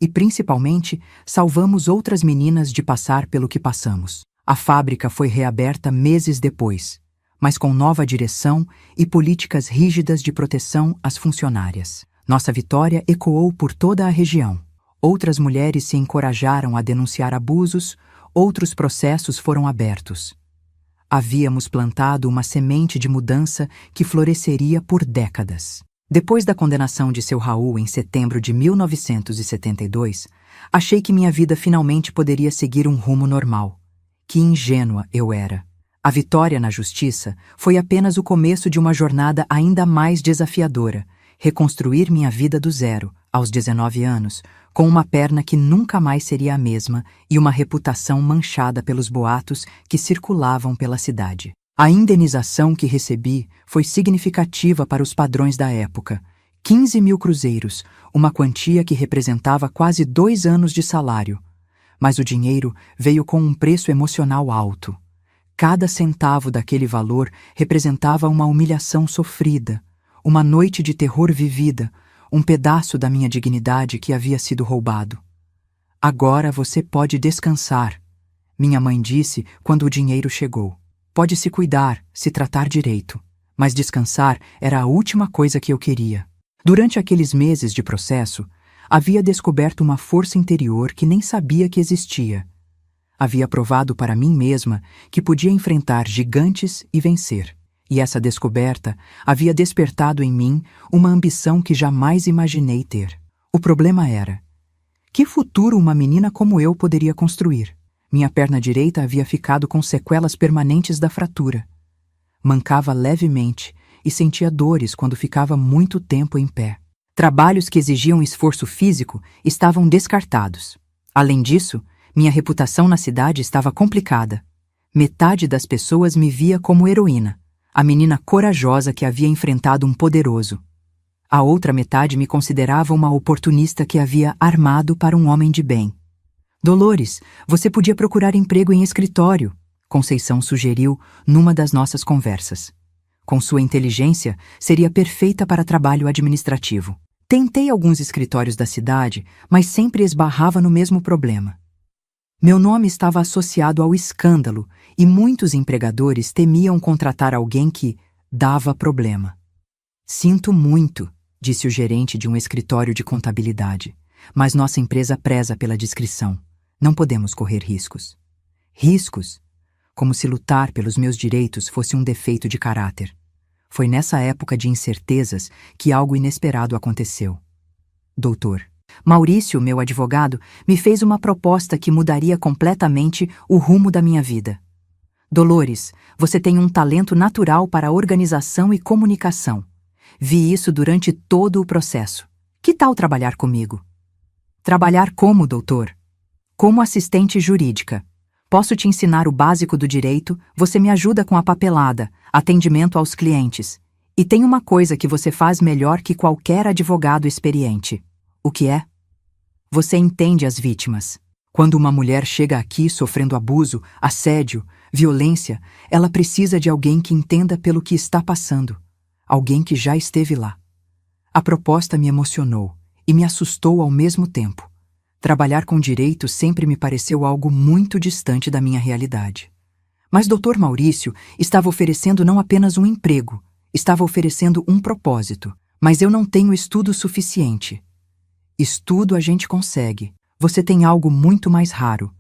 E, principalmente, salvamos outras meninas de passar pelo que passamos. A fábrica foi reaberta meses depois, mas com nova direção e políticas rígidas de proteção às funcionárias. Nossa vitória ecoou por toda a região. Outras mulheres se encorajaram a denunciar abusos, outros processos foram abertos. Havíamos plantado uma semente de mudança que floresceria por décadas. Depois da condenação de seu Raul em setembro de 1972, achei que minha vida finalmente poderia seguir um rumo normal. Que ingênua eu era. A vitória na justiça foi apenas o começo de uma jornada ainda mais desafiadora, reconstruir minha vida do zero, aos 19 anos, com uma perna que nunca mais seria a mesma e uma reputação manchada pelos boatos que circulavam pela cidade. A indenização que recebi foi significativa para os padrões da época. 15 mil cruzeiros, uma quantia que representava quase 2 anos de salário. Mas o dinheiro veio com um preço emocional alto. Cada centavo daquele valor representava uma humilhação sofrida, uma noite de terror vivida, um pedaço da minha dignidade que havia sido roubado. Agora você pode descansar, minha mãe disse quando o dinheiro chegou. Pode se cuidar, se tratar direito, mas descansar era a última coisa que eu queria. Durante aqueles meses de processo, havia descoberto uma força interior que nem sabia que existia. Havia provado para mim mesma que podia enfrentar gigantes e vencer. E essa descoberta havia despertado em mim uma ambição que jamais imaginei ter. O problema era: que futuro uma menina como eu poderia construir? Minha perna direita havia ficado com sequelas permanentes da fratura. Mancava levemente e sentia dores quando ficava muito tempo em pé. Trabalhos que exigiam esforço físico estavam descartados. Além disso, minha reputação na cidade estava complicada. Metade das pessoas me via como heroína, a menina corajosa que havia enfrentado um poderoso. A outra metade me considerava uma oportunista que havia armado para um homem de bem. Dolores, você podia procurar emprego em escritório, Conceição sugeriu numa das nossas conversas. Com sua inteligência, seria perfeita para trabalho administrativo. Tentei alguns escritórios da cidade, mas sempre esbarrava no mesmo problema. Meu nome estava associado ao escândalo e muitos empregadores temiam contratar alguém que dava problema. Sinto muito, disse o gerente de um escritório de contabilidade, mas nossa empresa preza pela discrição. Não podemos correr riscos. Riscos? Como se lutar pelos meus direitos fosse um defeito de caráter. Foi nessa época de incertezas que algo inesperado aconteceu. Doutor Maurício, meu advogado, me fez uma proposta que mudaria completamente o rumo da minha vida. Dolores, você tem um talento natural para organização e comunicação. Vi isso durante todo o processo. Que tal trabalhar comigo? Trabalhar como, doutor? Como assistente jurídica. Posso te ensinar o básico do direito, você me ajuda com a papelada, atendimento aos clientes. E tem uma coisa que você faz melhor que qualquer advogado experiente. O que é? Você entende as vítimas. Quando uma mulher chega aqui sofrendo abuso, assédio, violência, ela precisa de alguém que entenda pelo que está passando. Alguém que já esteve lá. A proposta me emocionou e me assustou ao mesmo tempo. Trabalhar com direito sempre me pareceu algo muito distante da minha realidade. Mas Dr. Maurício estava oferecendo não apenas um emprego, estava oferecendo um propósito. Mas eu não tenho estudo suficiente. Estudo a gente consegue. Você tem algo muito mais raro.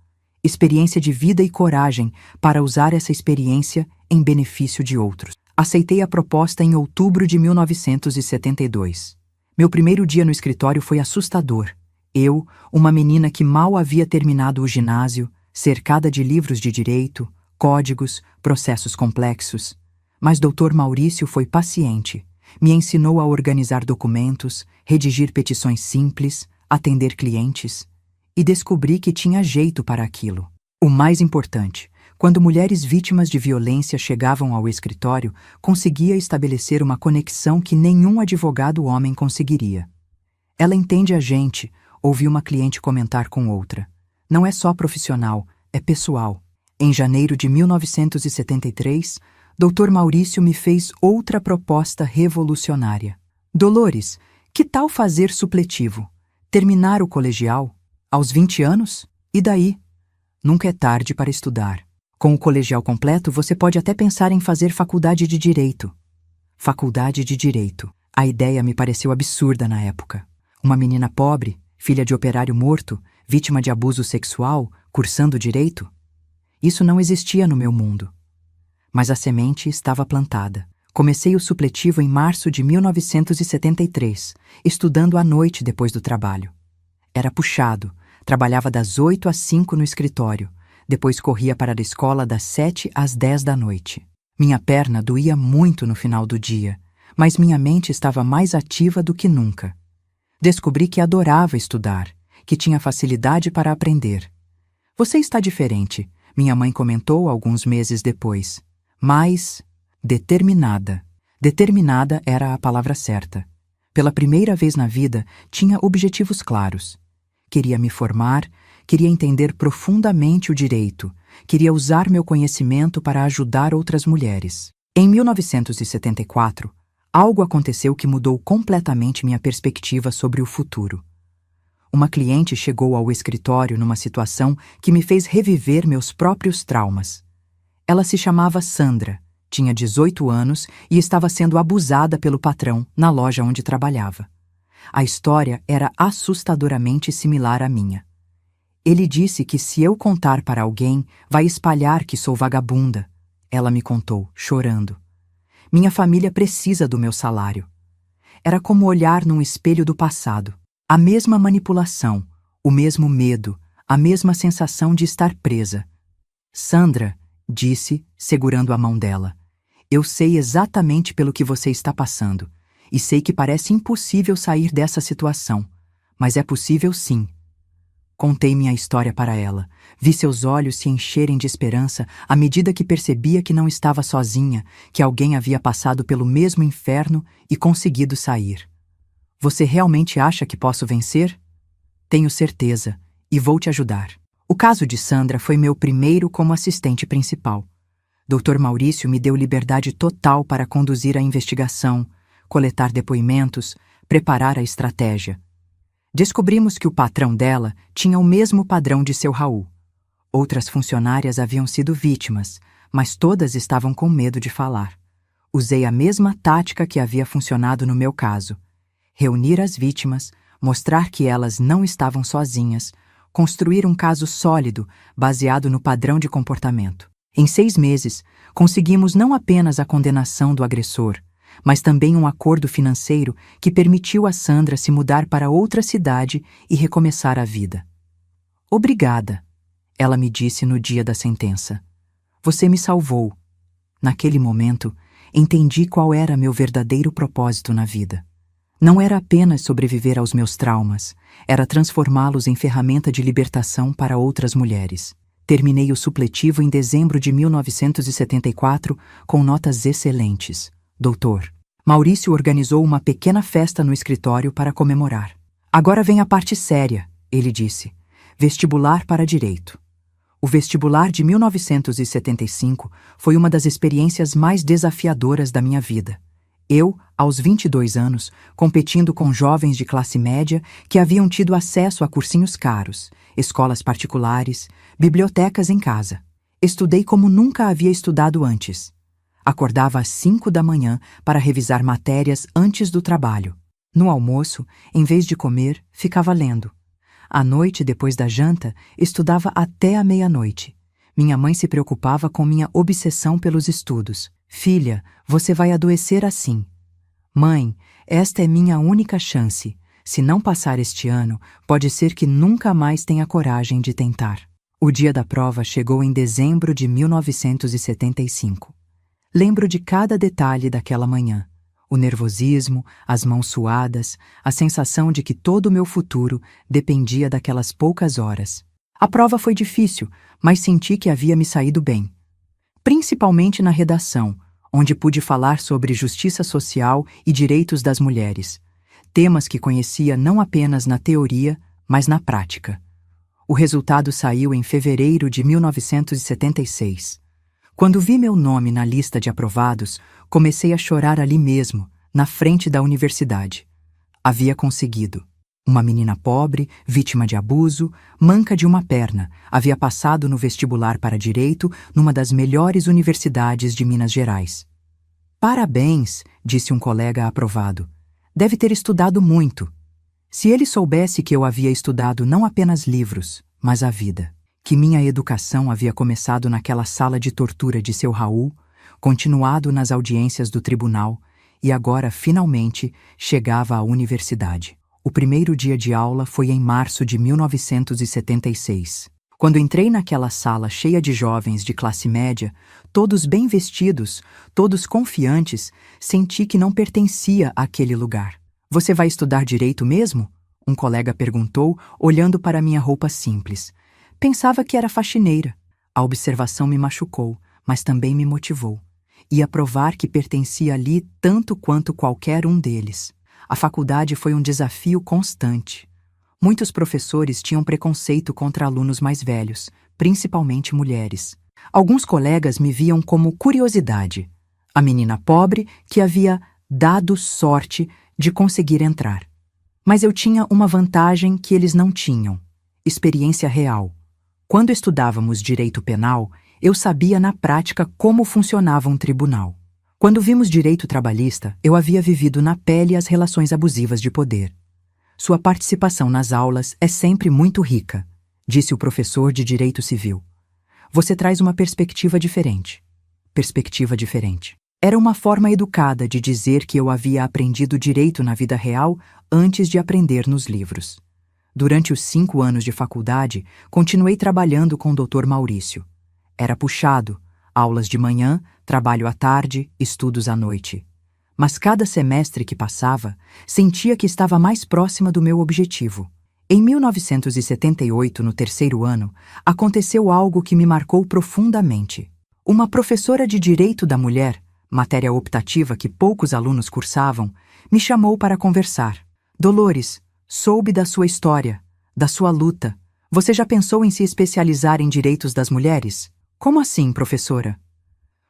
Experiência de vida e coragem para usar essa experiência em benefício de outros. Aceitei a proposta em outubro de 1972. Meu primeiro dia no escritório foi assustador. Eu, uma menina que mal havia terminado o ginásio, cercada de livros de direito, códigos, processos complexos. Mas Dr. Maurício foi paciente. Me ensinou a organizar documentos, redigir petições simples, atender clientes. e descobri que tinha jeito para aquilo. O mais importante, quando mulheres vítimas de violência chegavam ao escritório, conseguia estabelecer uma conexão que nenhum advogado homem conseguiria. Ela entende a gente, ouvi uma cliente comentar com outra. Não é só profissional, é pessoal. Em janeiro de 1973, Dr. Maurício me fez outra proposta revolucionária. Dolores, que tal fazer supletivo? Terminar o colegial? Aos 20 anos? E daí? Nunca é tarde para estudar. Com o colegial completo, você pode até pensar em fazer faculdade de Direito. Faculdade de Direito. A ideia me pareceu absurda na época. Uma menina pobre, filha de operário morto, vítima de abuso sexual, cursando Direito? Isso não existia no meu mundo. Mas a semente estava plantada. Comecei o supletivo em março de 1973, estudando à noite depois do trabalho. Era puxado, trabalhava das 8 às 5 no escritório, depois corria para a escola das 7 às 10 da noite. Minha perna doía muito no final do dia, mas minha mente estava mais ativa do que nunca. Descobri que adorava estudar, que tinha facilidade para aprender. Você está diferente, minha mãe comentou alguns meses depois. Mas determinada. Determinada era a palavra certa. Pela primeira vez na vida, tinha objetivos claros. Queria me formar, queria entender profundamente o direito, queria usar meu conhecimento para ajudar outras mulheres. Em 1974, algo aconteceu que mudou completamente minha perspectiva sobre o futuro. Uma cliente chegou ao escritório numa situação que me fez reviver meus próprios traumas. Ela se chamava Sandra, tinha 18 anos e estava sendo abusada pelo patrão na loja onde trabalhava. A história era assustadoramente similar à minha. Ele disse que se eu contar para alguém, vai espalhar que sou vagabunda. Ela me contou, chorando. Minha família precisa do meu salário. Era como olhar num espelho do passado. A mesma manipulação, o mesmo medo, a mesma sensação de estar presa. Sandra, disse, segurando a mão dela, eu sei exatamente pelo que você está passando, e sei que parece impossível sair dessa situação, mas é possível sim. Contei minha história para ela, vi seus olhos se encherem de esperança à medida que percebia que não estava sozinha, que alguém havia passado pelo mesmo inferno e conseguido sair. Você realmente acha que posso vencer? Tenho certeza, e vou te ajudar. O caso de Sandra foi meu primeiro como assistente principal. Dr. Maurício me deu liberdade total para conduzir a investigação, coletar depoimentos, preparar a estratégia. Descobrimos que o patrão dela tinha o mesmo padrão de seu Raul. Outras funcionárias haviam sido vítimas, mas todas estavam com medo de falar. Usei a mesma tática que havia funcionado no meu caso. Reunir as vítimas, mostrar que elas não estavam sozinhas, construir um caso sólido, baseado no padrão de comportamento. Em 6 meses, conseguimos não apenas a condenação do agressor, mas também um acordo financeiro que permitiu a Sandra se mudar para outra cidade e recomeçar a vida. Obrigada, ela me disse no dia da sentença. Você me salvou. Naquele momento, entendi qual era meu verdadeiro propósito na vida. Não era apenas sobreviver aos meus traumas, era transformá-los em ferramenta de libertação para outras mulheres. Terminei o supletivo em dezembro de 1974 com notas excelentes. Doutor. Maurício organizou uma pequena festa no escritório para comemorar. Agora vem a parte séria, ele disse. Vestibular para Direito. O vestibular de 1975 foi uma das experiências mais desafiadoras da minha vida. Eu, aos 22 anos, competindo com jovens de classe média que haviam tido acesso a cursinhos caros, escolas particulares, bibliotecas em casa. Estudei como nunca havia estudado antes. Acordava às 5 da manhã para revisar matérias antes do trabalho. No almoço, em vez de comer, ficava lendo. À noite, depois da janta, estudava até a meia-noite. Minha mãe se preocupava com minha obsessão pelos estudos. Filha, você vai adoecer assim. Mãe, esta é minha única chance. Se não passar este ano, pode ser que nunca mais tenha coragem de tentar. O dia da prova chegou em dezembro de 1975. Lembro de cada detalhe daquela manhã. O nervosismo, as mãos suadas, a sensação de que todo o meu futuro dependia daquelas poucas horas. A prova foi difícil, mas senti que havia me saído bem. Principalmente na redação, onde pude falar sobre justiça social e direitos das mulheres, temas que conhecia não apenas na teoria, mas na prática. O resultado saiu em fevereiro de 1976. Quando vi meu nome na lista de aprovados, comecei a chorar ali mesmo, na frente da universidade. Havia conseguido. Uma menina pobre, vítima de abuso, manca de uma perna, havia passado no vestibular para Direito numa das melhores universidades de Minas Gerais. Parabéns, disse um colega aprovado. Deve ter estudado muito. Se ele soubesse que eu havia estudado não apenas livros, mas a vida. Que minha educação havia começado naquela sala de tortura de seu Raul, continuado nas audiências do tribunal e agora, finalmente, chegava à universidade. O primeiro dia de aula foi em março de 1976. Quando entrei naquela sala cheia de jovens de classe média, todos bem vestidos, todos confiantes, senti que não pertencia àquele lugar. Você vai estudar direito mesmo? Um colega perguntou, olhando para minha roupa simples. Pensava que era faxineira. A observação me machucou, mas também me motivou. Ia provar que pertencia ali tanto quanto qualquer um deles. A faculdade foi um desafio constante. Muitos professores tinham preconceito contra alunos mais velhos, principalmente mulheres. Alguns colegas me viam como curiosidade, a menina pobre que havia dado sorte de conseguir entrar. Mas eu tinha uma vantagem que eles não tinham: experiência real. Quando estudávamos direito penal, eu sabia na prática como funcionava um tribunal. Quando vimos direito trabalhista, eu havia vivido na pele as relações abusivas de poder. Sua participação nas aulas é sempre muito rica, disse o professor de direito civil. Você traz uma perspectiva diferente. Perspectiva diferente. Era uma forma educada de dizer que eu havia aprendido direito na vida real antes de aprender nos livros. Durante os 5 anos de faculdade, continuei trabalhando com o Dr. Maurício. Era puxado, aulas de manhã, trabalho à tarde, estudos à noite. Mas cada semestre que passava, sentia que estava mais próxima do meu objetivo. Em 1978, no 3º ano, aconteceu algo que me marcou profundamente. Uma professora de Direito da Mulher, matéria optativa que poucos alunos cursavam, me chamou para conversar. Dolores, soube da sua história, da sua luta. Você já pensou em se especializar em direitos das mulheres? Como assim, professora?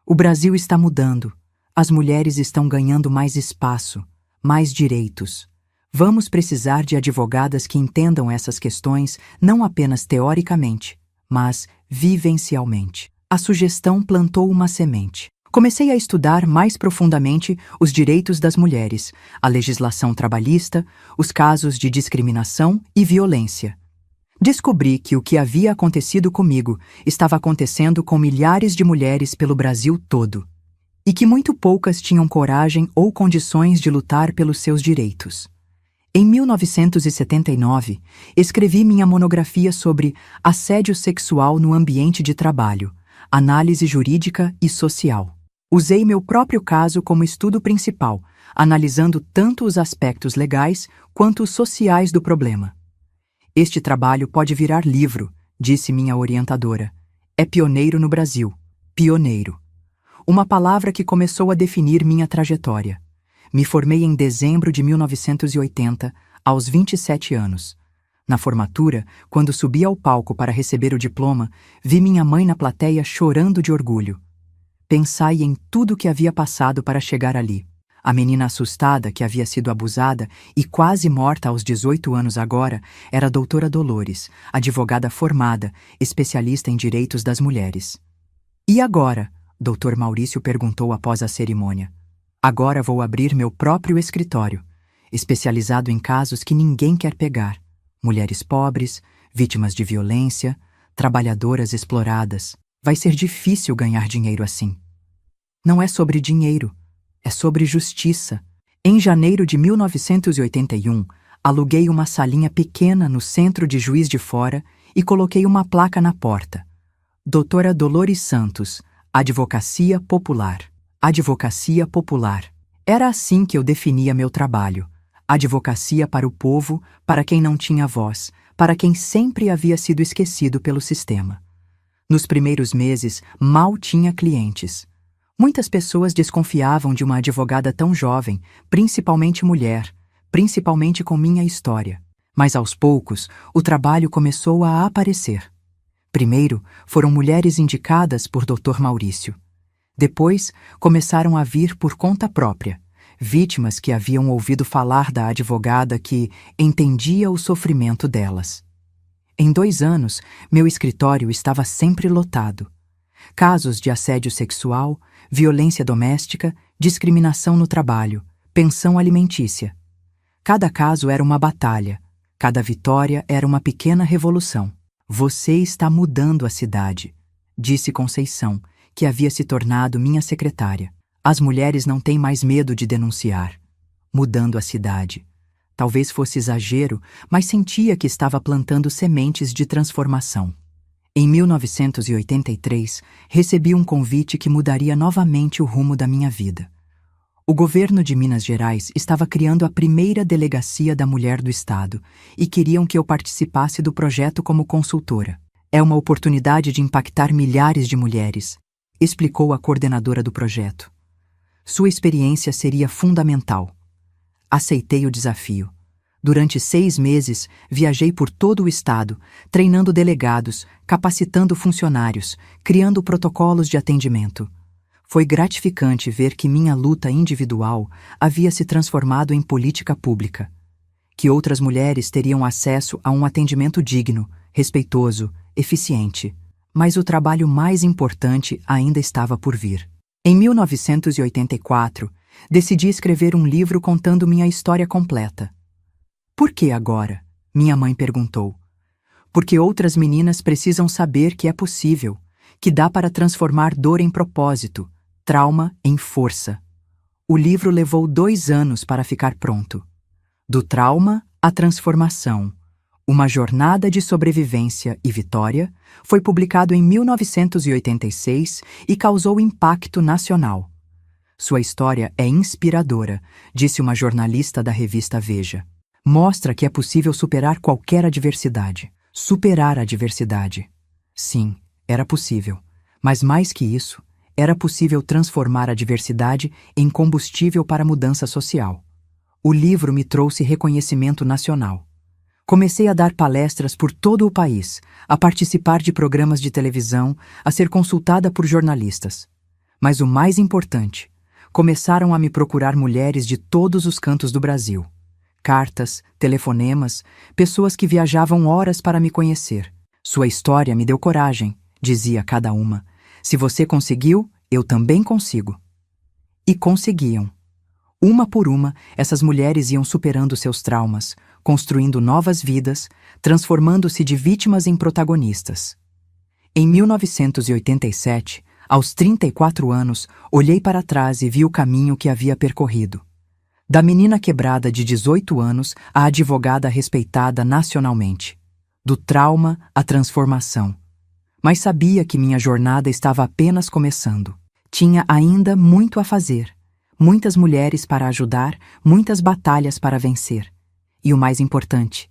O Brasil está mudando. As mulheres estão ganhando mais espaço, mais direitos. Vamos precisar de advogadas que entendam essas questões não apenas teoricamente, mas vivencialmente. A sugestão plantou uma semente. Comecei a estudar mais profundamente os direitos das mulheres, a legislação trabalhista, os casos de discriminação e violência. Descobri que o que havia acontecido comigo estava acontecendo com milhares de mulheres pelo Brasil todo, e que muito poucas tinham coragem ou condições de lutar pelos seus direitos. Em 1979, escrevi minha monografia sobre assédio sexual no ambiente de trabalho, análise jurídica e social. Usei meu próprio caso como estudo principal, analisando tanto os aspectos legais quanto os sociais do problema. Este trabalho pode virar livro, disse minha orientadora. É pioneiro no Brasil. Pioneiro. Uma palavra que começou a definir minha trajetória. Me formei em dezembro de 1980, aos 27 anos. Na formatura, quando subi ao palco para receber o diploma, vi minha mãe na plateia chorando de orgulho. Pensai em tudo que havia passado para chegar ali. A menina assustada, que havia sido abusada e quase morta aos 18 anos agora, era a doutora Dolores, advogada formada, especialista em direitos das mulheres. E agora? Dr. Maurício perguntou após a cerimônia. Agora vou abrir meu próprio escritório, especializado em casos que ninguém quer pegar. Mulheres pobres, vítimas de violência, trabalhadoras exploradas. Vai ser difícil ganhar dinheiro assim. Não é sobre dinheiro, é sobre justiça. Em janeiro de 1981, aluguei uma salinha pequena no centro de Juiz de Fora e coloquei uma placa na porta. Doutora Dolores Santos, Advocacia Popular. Advocacia Popular. Era assim que eu definia meu trabalho: advocacia para o povo, para quem não tinha voz, para quem sempre havia sido esquecido pelo sistema. Nos primeiros meses, mal tinha clientes. Muitas pessoas desconfiavam de uma advogada tão jovem, principalmente mulher, principalmente com minha história. Mas aos poucos, o trabalho começou a aparecer. Primeiro, foram mulheres indicadas por Dr. Maurício. Depois, começaram a vir por conta própria, vítimas que haviam ouvido falar da advogada que entendia o sofrimento delas. Em 2 anos, meu escritório estava sempre lotado. Casos de assédio sexual, violência doméstica, discriminação no trabalho, pensão alimentícia. Cada caso era uma batalha, cada vitória era uma pequena revolução. Você está mudando a cidade, disse Conceição, que havia se tornado minha secretária. As mulheres não têm mais medo de denunciar. Mudando a cidade. Talvez fosse exagero, mas sentia que estava plantando sementes de transformação. Em 1983, recebi um convite que mudaria novamente o rumo da minha vida. O governo de Minas Gerais estava criando a primeira delegacia da mulher do estado e queriam que eu participasse do projeto como consultora. É uma oportunidade de impactar milhares de mulheres, explicou a coordenadora do projeto. Sua experiência seria fundamental. Aceitei o desafio. Durante 6 meses, viajei por todo o estado, treinando delegados, capacitando funcionários, criando protocolos de atendimento. Foi gratificante ver que minha luta individual havia se transformado em política pública. Que outras mulheres teriam acesso a um atendimento digno, respeitoso, eficiente. Mas o trabalho mais importante ainda estava por vir. Em 1984, decidi escrever um livro contando minha história completa. Por que agora? Minha mãe perguntou. Porque outras meninas precisam saber que é possível, que dá para transformar dor em propósito, trauma em força. O livro levou 2 anos para ficar pronto. Do trauma à transformação. Uma jornada de sobrevivência e vitória, foi publicado em 1986 e causou impacto nacional. Sua história é inspiradora, disse uma jornalista da revista Veja. Mostra que é possível superar qualquer adversidade. Superar a adversidade. Sim, era possível. Mas mais que isso, era possível transformar a adversidade em combustível para a mudança social. O livro me trouxe reconhecimento nacional. Comecei a dar palestras por todo o país, a participar de programas de televisão, a ser consultada por jornalistas. Mas o mais importante, começaram a me procurar mulheres de todos os cantos do Brasil. Cartas, telefonemas, pessoas que viajavam horas para me conhecer. Sua história me deu coragem, dizia cada uma. Se você conseguiu, eu também consigo. E conseguiam. Uma por uma, essas mulheres iam superando seus traumas, construindo novas vidas, transformando-se de vítimas em protagonistas. Em 1987, aos 34 anos, olhei para trás e vi o caminho que havia percorrido. Da menina quebrada de 18 anos à advogada respeitada nacionalmente. Do trauma à transformação. Mas sabia que minha jornada estava apenas começando. Tinha ainda muito a fazer. Muitas mulheres para ajudar, muitas batalhas para vencer. E o mais importante,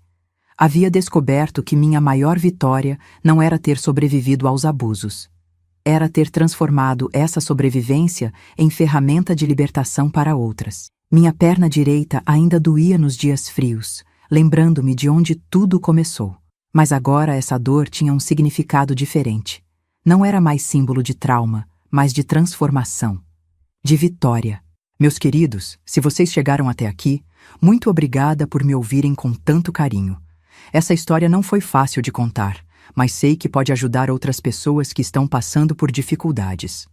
havia descoberto que minha maior vitória não era ter sobrevivido aos abusos. Era ter transformado essa sobrevivência em ferramenta de libertação para outras. Minha perna direita ainda doía nos dias frios, lembrando-me de onde tudo começou. Mas agora essa dor tinha um significado diferente. Não era mais símbolo de trauma, mas de transformação. De vitória. Meus queridos, se vocês chegaram até aqui, muito obrigada por me ouvirem com tanto carinho. Essa história não foi fácil de contar, mas sei que pode ajudar outras pessoas que estão passando por dificuldades.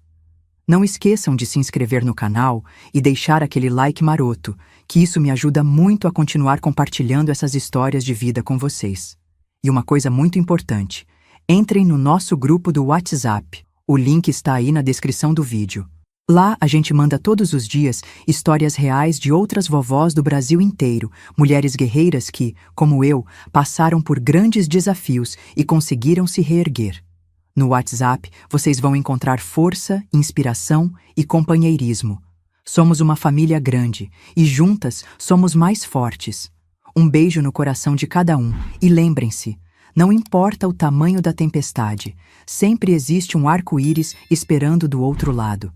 Não esqueçam de se inscrever no canal e deixar aquele like maroto, que isso me ajuda muito a continuar compartilhando essas histórias de vida com vocês. E uma coisa muito importante, entrem no nosso grupo do WhatsApp. O link está aí na descrição do vídeo. Lá a gente manda todos os dias histórias reais de outras vovós do Brasil inteiro, mulheres guerreiras que, como eu, passaram por grandes desafios e conseguiram se reerguer. No WhatsApp, vocês vão encontrar força, inspiração e companheirismo. Somos uma família grande e juntas somos mais fortes. Um beijo no coração de cada um e lembrem-se, não importa o tamanho da tempestade, sempre existe um arco-íris esperando do outro lado.